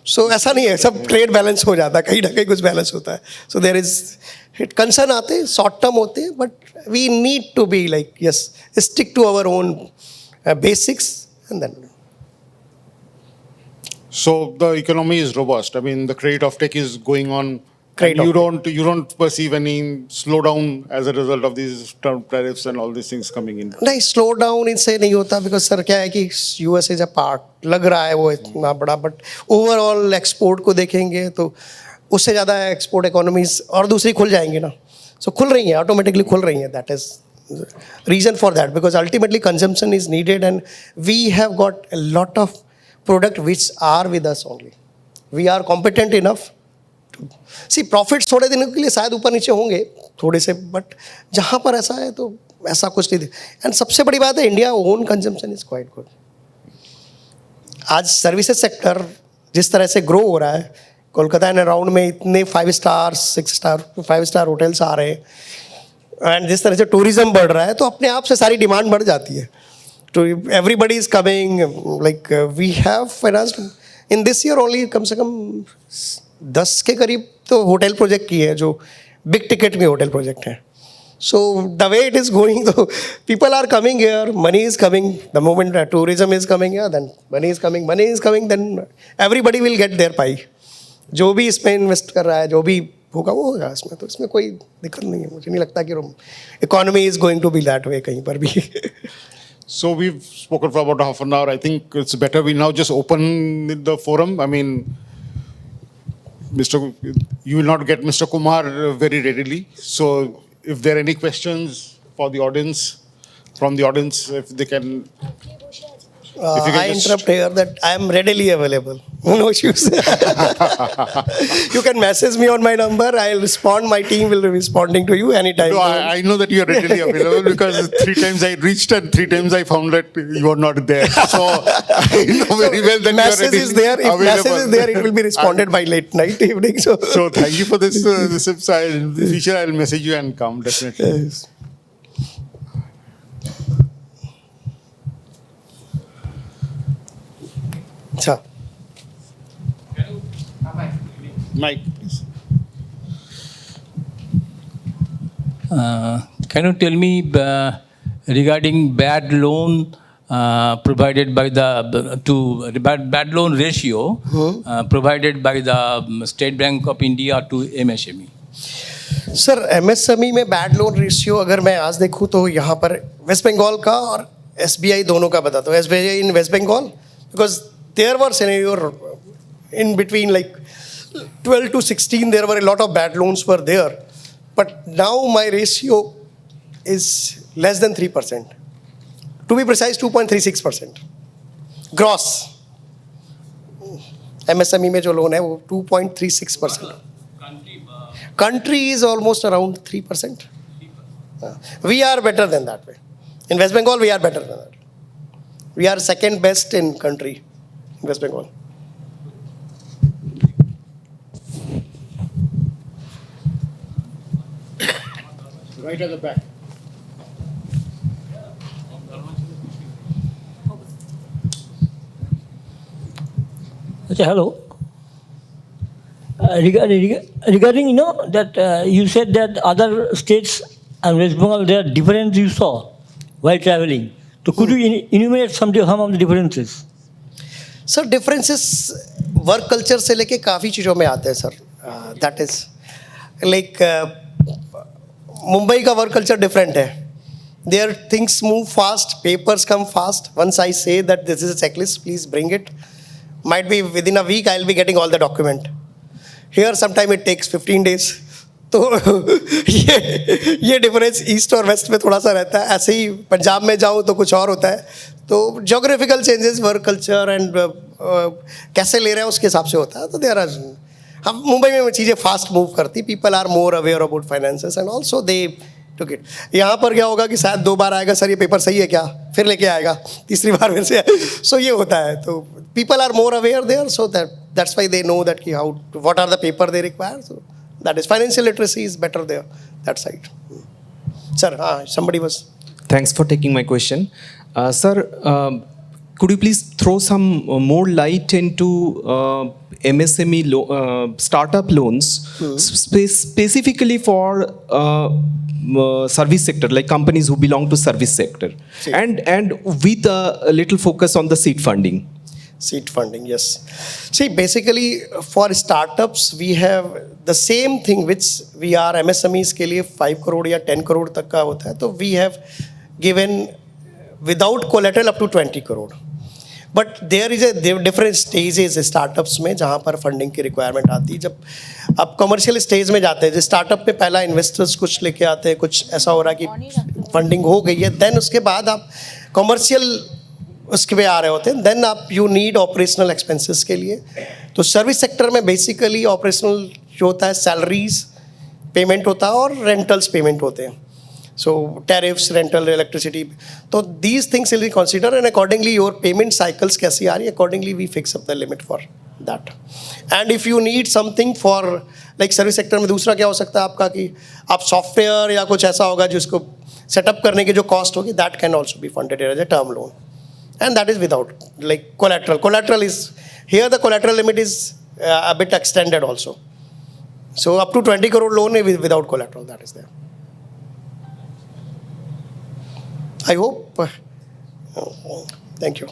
[SPEAKER 5] So ऐसा नहीं है, सब trade balance हो जाता है, कहीं ना कहीं कुछ बैलेंस होता है. So there is कंसर्न आते हैं, शॉर्ट टर्म होते हैं, but we need to be like yes stick to our own basics and then.
[SPEAKER 4] So the economy is robust. I mean, the credit offtake is going on.
[SPEAKER 5] Credit
[SPEAKER 4] And you don't perceive any slowdown as a result of these Trump tariffs and all these things coming in.
[SPEAKER 5] नहीं, slow down इससे नहीं होता because sir क्या है कि US is a part लग रहा है वो इतना बड़ा, बट ओवरऑल एक्सपोर्ट को देखेंगे तो उससे ज़्यादा एक्सपोर्ट इकोनॉमीज और दूसरी खुल जाएंगी ना. सो खुल रही हैं, ऑटोमेटिकली खुल रही हैं. That is reason for that because ultimately consumption is needed and we have got a lot of product which are with us only. We are competent enough. See profits थोड़े दिनों के लिए शायद ऊपर नीचे होंगे थोड़े से, बट जहाँ पर ऐसा है तो ऐसा कुछ नहीं. एंड सबसे बड़ी बात है India own consumption is quite good. आज सर्विसेज सेक्टर जिस तरह से ग्रो हो रहा है, कोलकाता एंड अराउंड में इतने 5 स्टार 6 स्टार 5 स्टार होटल्स आ रहे हैं, एंड जिस तरह से टूरिज्म बढ़ रहा है तो अपने आप से सारी डिमांड बढ़ जाती है. तो everybody is coming, like we have financed in this year only कम से कम 10 के करीब तो होटल प्रोजेक्ट की है जो बिग टिकट में होटल प्रोजेक्ट है. So the way it is going, तो people are coming here, money is coming, the moment tourism is coming here, then money is coming, then everybody will get their pie. जो भी इसमें invest कर रहा है, जो भी होगा वो होगा इसमें, तो इसमें कोई दिक्कत नहीं है. मुझे नहीं लगता कि economy is going to be that way कहीं पर भी.
[SPEAKER 4] So we've spoken for about half an hour. I think it's better we now just open the forum. I mean, you will not get Mr. Kumar very readily. So if there are any questions for the audience, from the audience, if they can. If you can
[SPEAKER 5] I
[SPEAKER 4] just-
[SPEAKER 5] interrupt here that I am readily available. No issues. You can message me on my number. I'll respond. My team will be responding to you anytime.
[SPEAKER 4] No, I know that you are readily available because 3 times I reached and 3 times I found that you are not there. So I know very well that
[SPEAKER 5] Message
[SPEAKER 4] you are readily
[SPEAKER 5] is there. If
[SPEAKER 4] available.
[SPEAKER 5] message is there, it will be responded by late night, evening.
[SPEAKER 4] So thank you for this. In the future, I'll message you and come definitely.
[SPEAKER 5] Yes. अच्छा.
[SPEAKER 4] Mike, please.
[SPEAKER 6] Can you tell me regarding bad loan provided by bad loan ratio provided by the State Bank of India to MSME?
[SPEAKER 5] Sir MSME में bad loan ratio अगर मैं आज देखूँ तो यहाँ पर waste Bengal का और एसबीआई दोनों का बताता हूँ. SBI in West Bengal because there were scenario in between like 12 to 16 there were a lot of bad loans were there, but now my ratio is less than 3%, to be precise 2.36% gross. MSME में जो loan है वो 2.36%. Country is almost around 3%. We are better than that way. In West Bengal, we are better than that. We are second best in country in West Bengal.
[SPEAKER 4] Right at the back.
[SPEAKER 3] Okay, hello. Regarding, you know, that you said that other states and West Bengal, there are differences you saw while traveling. So could you enumerate some of the differences?
[SPEAKER 5] Sir differences work culture से लेके काफ़ी चीज़ों में आते हैं sir. That is like Mumbai का work culture different है. There things move fast, papers come fast. Once I say that this is a checklist, please bring it. Might be within a week I will be getting all the document. Here sometime it takes 15 days. तो ये difference east और waste में थोड़ा सा रहता है. ऐसे ही पंजाब में जाऊँ तो कुछ और होता है. तो geographical changes, work culture and कैसे ले रहे हैं उसके हिसाब से होता है. तो देयर आर, हम मुंबई में चीज़ें फास्ट मूव करती. People are more aware about finances and also they took it. यहाँ पर क्या होगा कि शायद 2 बार आएगा, सर ये पेपर सही है क्या, फिर लेके आएगा, तीसरी बार फिर से. सो ये होता है. तो people are more aware there, so that's why they know that कि how what are the paper they require. So that is financial literacy is better there, that side. Sir, somebody was.
[SPEAKER 7] Thanks for taking my question. Sir, could you please throw some more light into MSME startup loans, specifically for service sector, like companies who belong to service sector,
[SPEAKER 5] See.
[SPEAKER 7] and with a little focus on the seed funding?
[SPEAKER 5] Seed funding, yes. See, basically for startups we have the same thing which we are MSMEs के लिए 5 crore या 10 crore तक का होता है. तो we have given without collateral up to 20 crore. But there is a different stages startups में जहाँ पर फंडिंग की रिक्वायरमेंट आती है. जब आप कमर्शियल स्टेज में जाते हैं, स्टार्टअप में पहला इन्वेस्टर्स कुछ लेके आते हैं, कुछ ऐसा हो रहा है कि फंडिंग हो गई है, देन उसके बाद आप कमर्शियल उसके पे आ रहे होते हैं. देन आप यू नीड ऑपरेशनल एक्सपेंसेस के लिए. तो सर्विस सेक्टर में बेसिकली ऑपरेशनल जो होता है, सैलरीज पेमेंट होता है और रेंटल्स पेमेंट होते हैं. So tariffs, rental, electricity. तो these things will be consider and accordingly your payment cycles कैसी आ रही है, accordingly we fix up the limit for that. And if you need something for like service sector में दूसरा क्या हो सकता है आपका कि आप सॉफ्टवेयर या कुछ ऐसा होगा जिसको सेटअप करने की जो कॉस्ट होगी, that can also be funded as a term loan. And that is without like collateral. Collateral is here, the collateral limit is a bit extended also. So up to 20 crore loan without collateral, that is there. I hope. Thank you.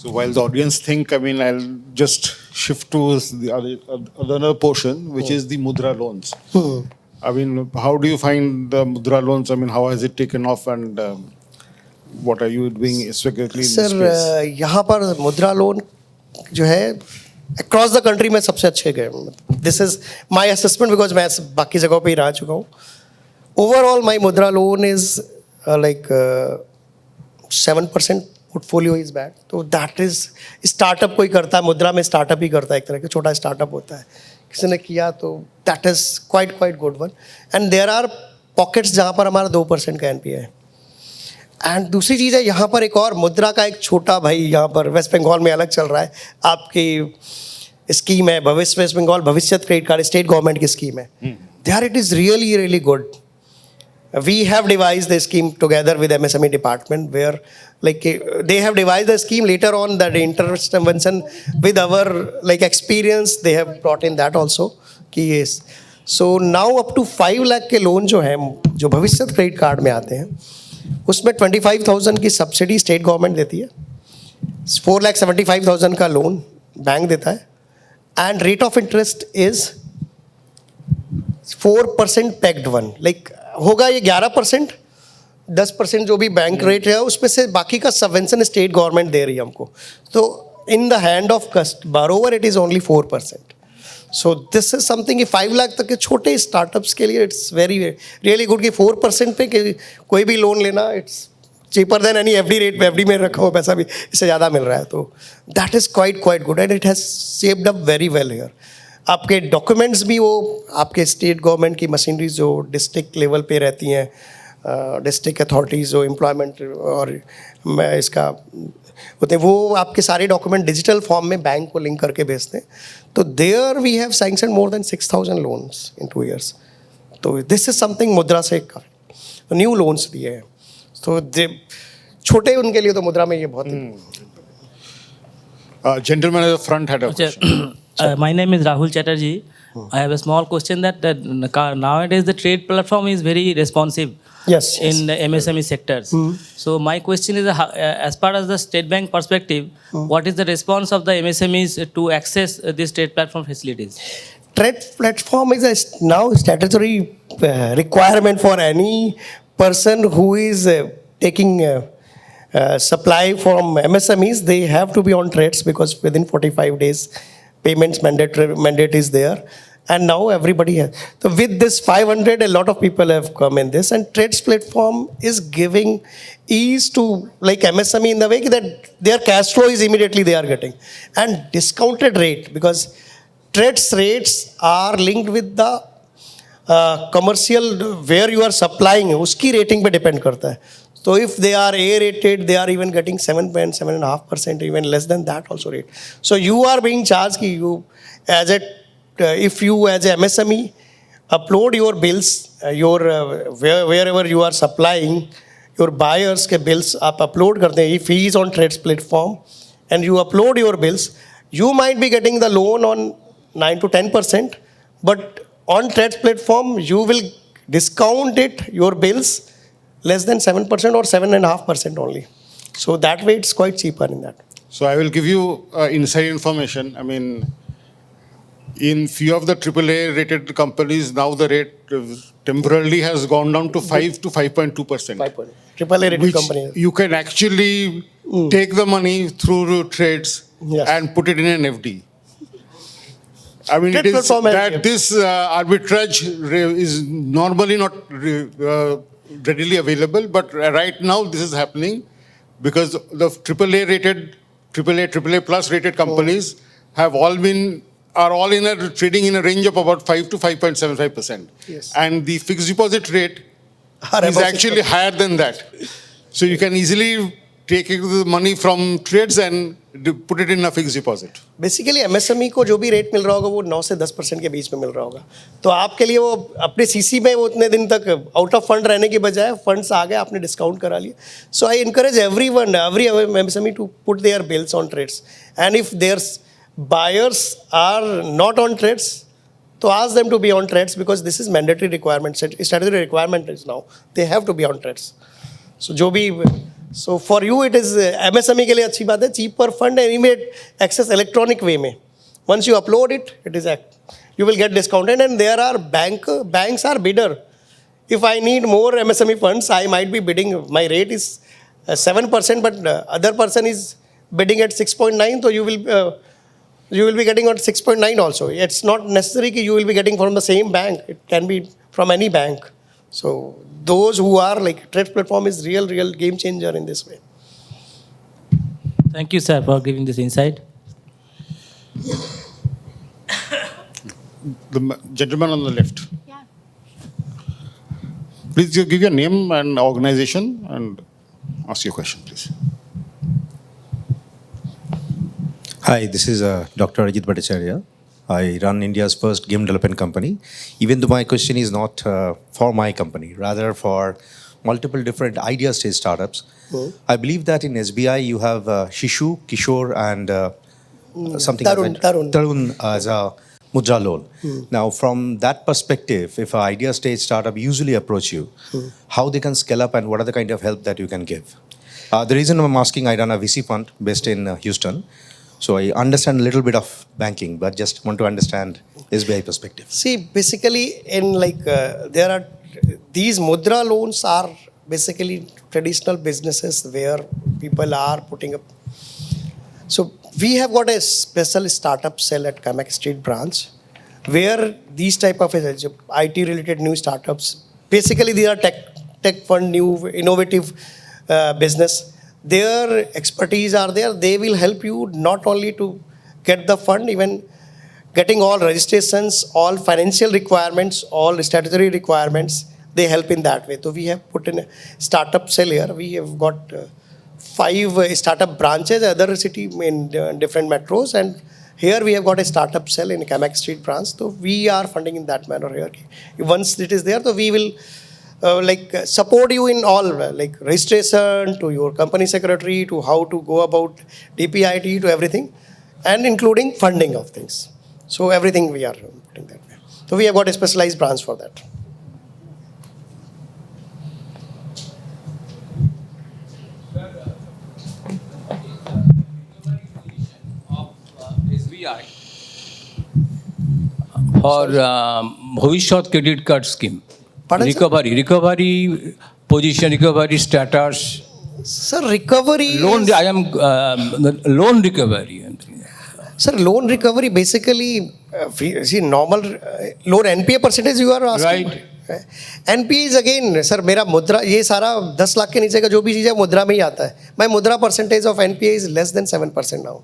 [SPEAKER 4] So while the audience think, I mean, I'll just shift to the other portion, which is the Mudra loans. I mean, how do you find the Mudra loans? I mean, how has it taken off, and what are you doing specifically in this
[SPEAKER 5] sir
[SPEAKER 4] space?
[SPEAKER 5] यहाँ पर मुद्रा loan जो है across the country में सबसे अच्छे गए. This is my assessment because मैं बाकी जगहों पे ही रह चुका हूँ. ओवरऑल माई मुद्रा loan is like 7% portfolio is bad. तो दैट इज स्टार्टअप कोई करता है, मुद्रा में स्टार्टअप ही करता है, एक तरह का छोटा स्टार्टअप होता है, किसी ने किया तो that is quite good one. And there are pockets जहाँ पर हमारा 2% का एनपीए है. एंड दूसरी चीज़ है यहाँ पर एक और मुद्रा का एक छोटा भाई यहाँ पर वेस्ट बंगाल में अलग चल रहा है. आपकी स्कीम है भविष्य, West Bengal Bhavishya credit card state government की स्कीम है. There it is really good. We have devised the scheme together with MSME department where like they have devised the scheme later on that intervention with our like experience they have brought in that also कि yes. So now up to 5 lakh के loan जो हैं जो भविष्य credit card में आते हैं उसमें 25,000 की सब्सिडी स्टेट गवर्नमेंट देती है. 4,75,000 का लोन बैंक देता है and rate of interest is 4% pegged one. Like होगा ये 11%, 10% जो भी बैंक रेट है उसमें से बाकी का सबवेंशन स्टेट गवर्नमेंट दे रही है हमको. तो इन द हैंड ऑफ कस्ट बारोवर it is only 4%. So this is something कि 5 लाख तक के छोटे स्टार्टअप्स के लिए इट्स वेरी रियली गुड कि 4% पे कि कोई भी लोन लेना it's cheaper than any FD rate. FD में रखा हुआ पैसा भी इससे ज़्यादा मिल रहा है. तो that is quite good and it has shaped up very well here. आपके डॉक्यूमेंट्स भी वो आपके स्टेट गवर्नमेंट की मशीनरीज जो डिस्ट्रिक्ट लेवल पे रहती हैं, डिस्ट्रिक्ट अथॉरिटीज़ जो एम्प्लॉयमेंट और इसका होते हैं, वो आपके सारे डॉक्यूमेंट डिजिटल फॉर्म में बैंक को लिंक करके भेजते हैं. तो there we have sanction more than 6,000 loans in 2 years. तो दिस इज समथिंग मुद्रा से न्यू लोन्स दिए हैं. तो छोटे उनके लिए तो मुद्रा में ये बहुत
[SPEAKER 4] Gentleman at the front had a question.
[SPEAKER 8] My name is Rahul Chatterjee. I have a small question that nowadays the trade platform is very responsive
[SPEAKER 5] Yes.
[SPEAKER 8] in the MSME sectors. So my question is, as far as the State Bank perspective, what is the response of the MSMEs to access these trade platform facilities?
[SPEAKER 5] Trade platform is now statutory requirement for any person who is taking supply from MSMEs. They have to be on trades because within 45 days payments mandate is there. And now everybody has. So with this 500, a lot of people have come in this. And trades platform is giving ease to like MSME in the way that their cash flow is immediately they are getting. And discounted rate because trades rates are linked with the commercial where you are supplying. उसकी rating पे depend करता है. So if they are A rated, they are even getting 7.5%, even less than that also rate. So you are being charged कि you as a if you as a MSME upload your bills, your wherever you are supplying, your buyers के bills आप upload करते हैं. If he is on trades platform and you upload your bills, you might be getting the loan on 9 to 10%, but on trades platform you will discount it your bills less than 7% or 7.5% only. So that way it's quite cheaper in that.
[SPEAKER 4] So I will give you inside information. I mean, in few of the AAA rated companies, now the rate temporarily has gone down to 5 to 5.2%.
[SPEAKER 5] AAA rated
[SPEAKER 4] Which
[SPEAKER 5] company.
[SPEAKER 4] you can actually take the money through trades
[SPEAKER 5] Yes.
[SPEAKER 4] and put it in an FD. I mean,
[SPEAKER 5] Trade
[SPEAKER 4] it is
[SPEAKER 5] platform
[SPEAKER 4] that
[SPEAKER 5] FD.
[SPEAKER 4] this arbitrage is normally not readily available, but right now this is happening because the AAA rated, AAA plus rated companies are all in a trading in a range of about 5 to 5.75%.
[SPEAKER 5] Yes.
[SPEAKER 4] And the fixed deposit rate
[SPEAKER 5] Are
[SPEAKER 4] is
[SPEAKER 5] above
[SPEAKER 4] actually
[SPEAKER 5] 6%.
[SPEAKER 4] higher than that. So you can easily take the money from trades and put it in a fixed deposit.
[SPEAKER 5] Basically MSME को जो भी rate मिल रहा होगा वो 9 से 10% के बीच में मिल रहा होगा. तो आपके लिए वो अपने सीसी में वो उतने दिन तक आउट ऑफ फंड रहने की बजाय फंड्स आ गए, आपने डिस्काउंट करा लिया. So I encourage every MSME to put their bills on TReDS. And if their buyers are not on TReDS तो ask them to be on trades because this is mandatory requirement. Statutory requirement is now. They have to be on trades. So जो भी So for you it is MSME के लिए अच्छी बात है, cheaper fund and immediate access electronic way में. Once you upload it, you will get discounted, and there are banks are bidder. If I need more MSME funds, I might be bidding. My rate is 7%, but other person is bidding at 6.9. So you will be getting at 6.9 also. It's not necessary that you will be getting from the same bank. It can be from any bank. So those who are like Trades platform is real game changer in this way.
[SPEAKER 8] Thank you, sir, for giving this insight.
[SPEAKER 4] The gentleman on the left. Please give your name and organization and ask your question, please.
[SPEAKER 9] Hi, this is Dr. Ajit Bhattacharya. I run India's first game development company. Even though my question is not for my company, rather for multiple different idea stage startups. I believe that in SBI you have Shishu, Kishore, and something Tarun as a Mudra loan. Now, from that perspective, if an idea stage startup usually approach you, how they can scale up and what are the kind of help that you can give? The reason I'm asking, I run a VC fund based in Houston. So I understand a little bit of banking, but just want to understand SBI perspective.
[SPEAKER 5] See, basically in there are, these Mudra loans are basically traditional businesses where people are putting up. So we have got a special startup cell at Kamak Street branch where these type of IT related new startups, basically they are tech fund, new innovative business. Their expertise are there. They will help you not only to get the fund, even getting all registrations, all financial requirements, all statutory requirements. They help in that way. So we have put in a startup cell here. We have got 5 startup branches, other city in different metros, and here we have got a startup cell in Kamak Street branch. So we are funding in that manner here. Once it is there, so we will support you in all registration to your company secretary to how to go about DPIT to everything, and including funding of things. So everything we are putting that way. So we have got a specialized branch for that.
[SPEAKER 6] SBI for Bhavishyat credit card scheme.
[SPEAKER 5] Pardon,
[SPEAKER 6] Recovery position, recovery status.
[SPEAKER 5] Sir, recovery.
[SPEAKER 6] Loan recovery.
[SPEAKER 5] Sir, loan recovery basically, see normal loan NPA percentage you are asking.
[SPEAKER 6] Right.
[SPEAKER 5] NPA is again, sir, मेरा मुद्रा ये सारा 10 लाख के नीचे का जो भी चीज़ है मुद्रा में ही आता है. My मुद्रा percentage of NPA is less than 7% now.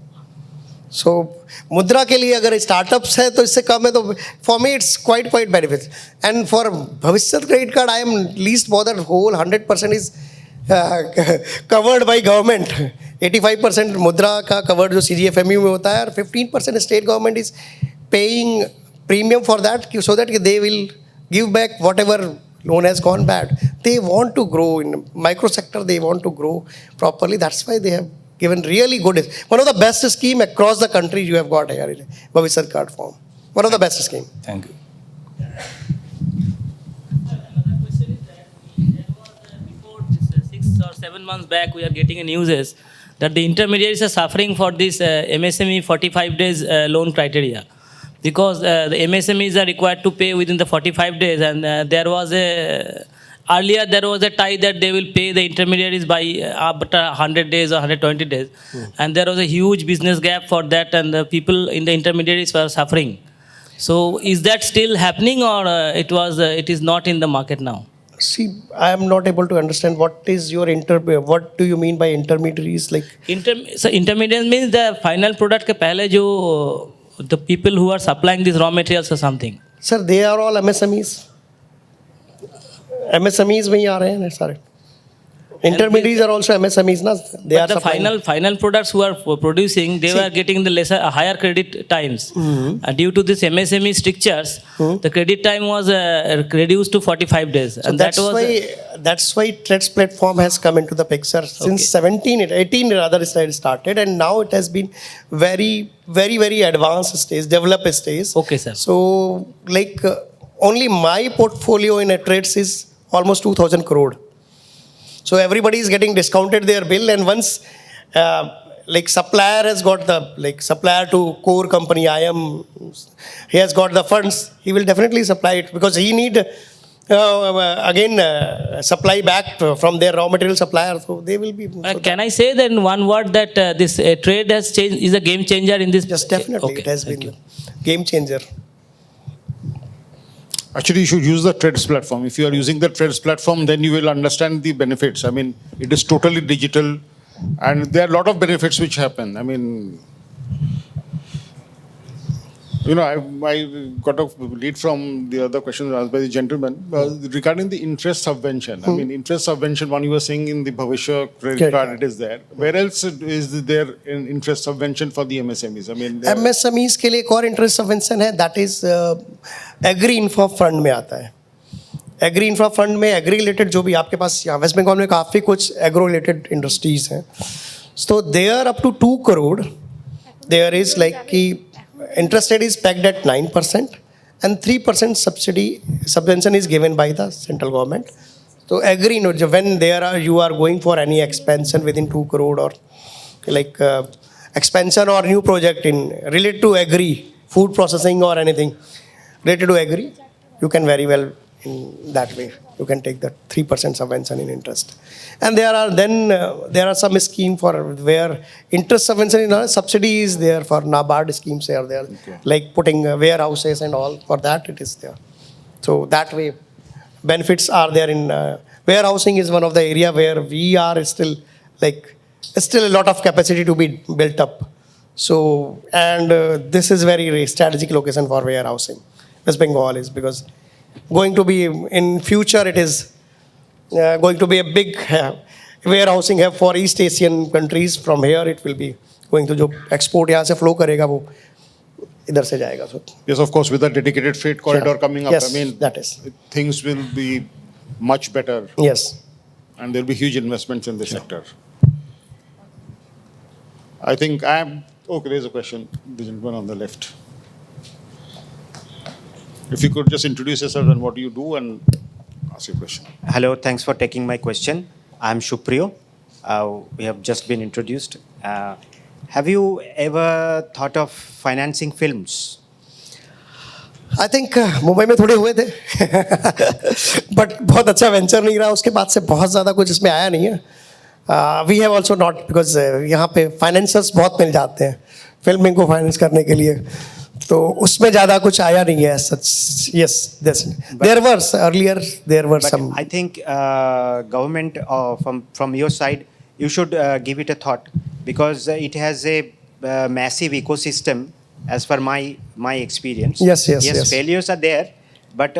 [SPEAKER 5] So मुद्रा के लिए अगर स्टार्टअप्स है तो इससे कम है तो for me it's quite benefit. And for Bhavishyat credit card I am least bothered. Whole 100% is covered by government. 85% मुद्रा का covered जो CGFMU में होता है और 15% state government is paying premium for that so that they will give back whatever loan has gone bad. They want to grow in micro sector. They want to grow properly. That's why they have given really good. One of the best scheme across the country you have got here in Bhavishyat card form. One of the best scheme.
[SPEAKER 6] Thank you.
[SPEAKER 8] Another question is that there was before this 6 or 7 months back we are getting a news that the intermediaries are suffering for this MSME 45 days loan criteria. Because the MSMEs are required to pay within the 45 days, and earlier there was a tie that they will pay the intermediaries by after 100 days or 120 days. And there was a huge business gap for that, and the people in the intermediaries were suffering. So is that still happening, or it is not in the market now?
[SPEAKER 5] See, I am not able to understand what is your what do you mean by intermediaries?
[SPEAKER 8] So intermediaries means the final product ke pehle jo the people who are supplying these raw materials or something.
[SPEAKER 5] Sir, they are all MSMEs. MSMEs में ही आ रहे हैं सारे. Intermediaries are also MSMEs, na? They are
[SPEAKER 8] the final products who are producing, they were getting the higher credit times. Due to this MSME strictures, the credit time was reduced to 45 days.
[SPEAKER 5] So
[SPEAKER 8] and
[SPEAKER 5] that's why Trades platform has come into the picture. Since 18 rather it started, and now it has been very advanced stage, developed stage.
[SPEAKER 8] Okay, sir.
[SPEAKER 5] So only my portfolio in a Trades is almost 2,000 crore. So everybody is getting discounted their bill, and once like supplier has got the supplier to core company, he has got the funds, he will definitely supply it because he need supply back from their raw material supplier. So they will be.
[SPEAKER 8] Can I say then one word that this trade has changed, is a game changer in this?
[SPEAKER 5] Yes, definitely,
[SPEAKER 8] Okay,
[SPEAKER 5] it has
[SPEAKER 8] thank
[SPEAKER 5] been
[SPEAKER 8] you.
[SPEAKER 5] a game changer.
[SPEAKER 4] Actually, you should use the Threads platform. If you are using the Threads platform, then you will understand the benefits. I mean, it is totally digital, and there are a lot of benefits which happen. I mean, you know, I got a lead from the other question asked by the gentleman regarding the interest subvention. I mean, interest subvention, one you were saying in the Bhavishya credit card, it is there. Where else is there an interest subvention for the MSMEs? I mean,
[SPEAKER 5] MSMEs के लिए एक और interest subvention है, that is Agri Infra Fund में आता है. Agri Infra Fund में agri related जो भी आपके पास यहाँ वेस्ट बंगाल में काफ़ी कुछ agro related industries हैं. So there up to 2 crore, there is like कि interest rate is pegged at 9% and 3% subvention is given by the central government. So agree, when you are going for any expansion within 2 crore or like expansion or new project in related to agri, food processing or anything related to agri, you can very well in that way. You can take the 3% subvention in interest. And there are some scheme for where interest subvention is subsidy is there for NABARD schemes are there, like putting warehouses and all. For that it is there. So that way benefits are there in warehousing is one of the area where we are still a lot of capacity to be built up. So and this is very strategic location for warehousing. West Bengal is because going to be in future it is going to be a big warehousing hub for East Asian countries. From here it will be going to जो export यहाँ से flow करेगा वो इधर से जाएगा. So
[SPEAKER 4] yes, of course, with a dedicated freight corridor coming up,
[SPEAKER 5] Yes,
[SPEAKER 4] I mean,
[SPEAKER 5] that is.
[SPEAKER 4] things will be much better,
[SPEAKER 5] yes.
[SPEAKER 4] and there will be huge investments in the sector. I think okay, there's a question, the gentleman on the left. If you could just introduce yourself and what you do and ask your question.
[SPEAKER 10] Hello, thanks for taking my question. I'm Shupriyo. We have just been introduced. Have you ever thought of financing films?
[SPEAKER 5] I think Mumbai में थोड़े हुए थे but बहुत अच्छा venture नहीं रहा. उसके बाद से बहुत ज़्यादा कुछ इसमें आया नहीं है. We have also not because यहाँ पे फाइनेंसर्स बहुत मिल जाते हैं फिल्मिंग को फाइनेंस करने के लिए, तो उसमें ज़्यादा कुछ आया नहीं है सच. Yes there were earlier there were some.
[SPEAKER 10] I think government from your side, you should give it a thought because it has a massive ecosystem as per my experience.
[SPEAKER 5] Yes.
[SPEAKER 10] Failures are there, but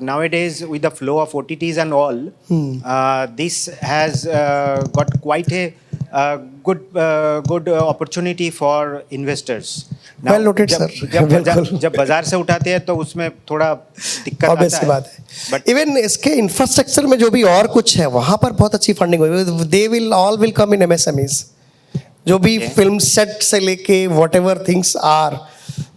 [SPEAKER 10] nowadays with the flow of OTTs and all, this has got quite a good opportunity for investors. Now,
[SPEAKER 5] Well noted, sir.
[SPEAKER 10] जब बाजार से उठाते हैं तो उसमें थोड़ा दिक्कत
[SPEAKER 5] obvious
[SPEAKER 10] आता है.
[SPEAKER 5] बात है.
[SPEAKER 10] But
[SPEAKER 5] इवन इसके इंफ्रास्ट्रक्चर में जो भी और कुछ है वहाँ पर बहुत अच्छी फंडिंग हुई. They will come in MSMEs. जो भी फिल्म सेट से लेके whatever things are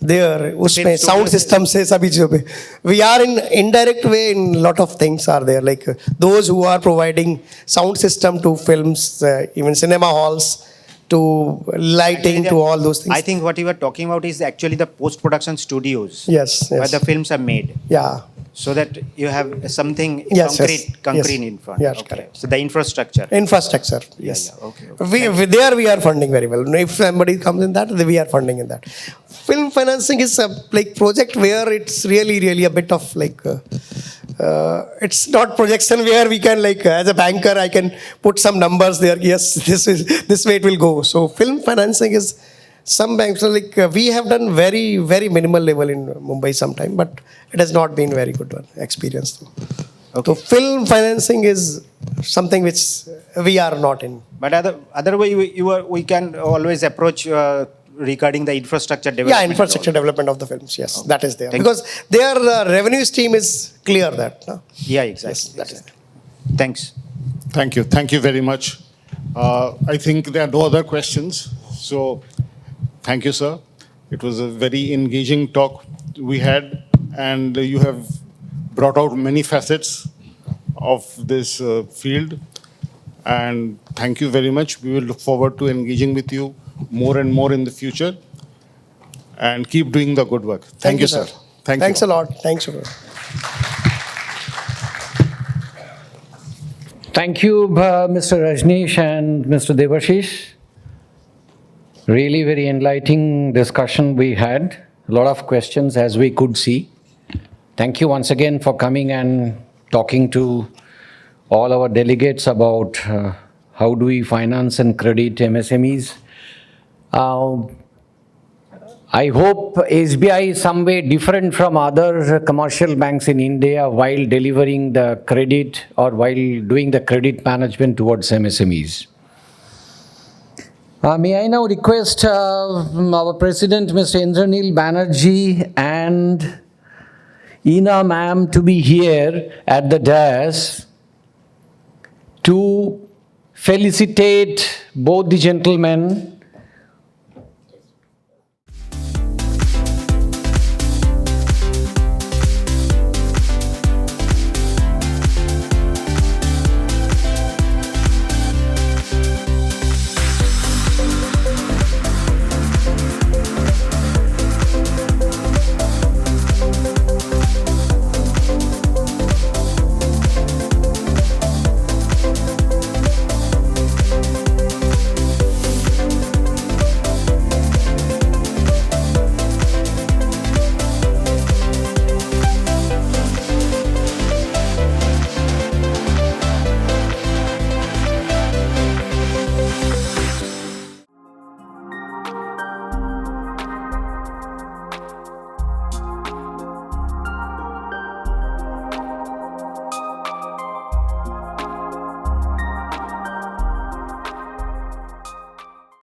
[SPEAKER 5] there उसमें साउंड सिस्टम से सभी चीज़ों पे we are in indirect way in lot of things are there like those who are providing sound system to films even cinema halls to lighting to all those things.
[SPEAKER 10] I think what you were talking about is actually the post-production studios.
[SPEAKER 5] Yes.
[SPEAKER 10] Where the films are made.
[SPEAKER 5] Yeah.
[SPEAKER 10] So that you have something
[SPEAKER 5] Yes,
[SPEAKER 10] concrete in front.
[SPEAKER 5] Yes,
[SPEAKER 10] Okay.
[SPEAKER 5] correct.
[SPEAKER 10] So the infrastructure.
[SPEAKER 5] Infrastructure, yes.
[SPEAKER 10] Yeah, okay.
[SPEAKER 5] We are funding very well. If somebody comes in that, we are funding in that. Film financing is a project where it's really a bit of it's not projection where we can as a banker I can put some numbers there. Yes, this way it will go. So film financing is some banks we have done very minimal level in Mumbai sometime, but it has not been very good experience.
[SPEAKER 10] Okay.
[SPEAKER 5] So film financing is something which we are not in.
[SPEAKER 10] But other way we can always approach regarding the infrastructure development.
[SPEAKER 5] Yeah, infrastructure development of the films. Yes,
[SPEAKER 10] Okay.
[SPEAKER 5] that is there.
[SPEAKER 10] Thank
[SPEAKER 5] Because their revenue stream is clear that. No?
[SPEAKER 10] Yeah, exactly.
[SPEAKER 5] Yes, that is there.
[SPEAKER 10] Thanks.
[SPEAKER 4] Thank you. Thank you very much. I think there are no other questions. So thank you, sir. It was a very engaging talk we had, and you have brought out many facets of this field. And thank you very much. We will look forward to engaging with you more and more in the future. And keep doing the good work. Thank you, sir.
[SPEAKER 5] Thanks
[SPEAKER 4] you.
[SPEAKER 5] a lot. Thanks a lot.
[SPEAKER 1] Thank you, Mr. Rajneesh and Mr. Devashish. Really very enlightening discussion we had. A lot of questions as we could see. Thank you once again for coming and talking to all our delegates about how do we finance and credit MSMEs. I hope SBI is some way different from other commercial banks in India while delivering the credit or while doing the credit management towards MSMEs. May I now request our President, Mr. Indranil Banerjee, and Ina ma'am to be here at the dais to felicitate both the gentlemen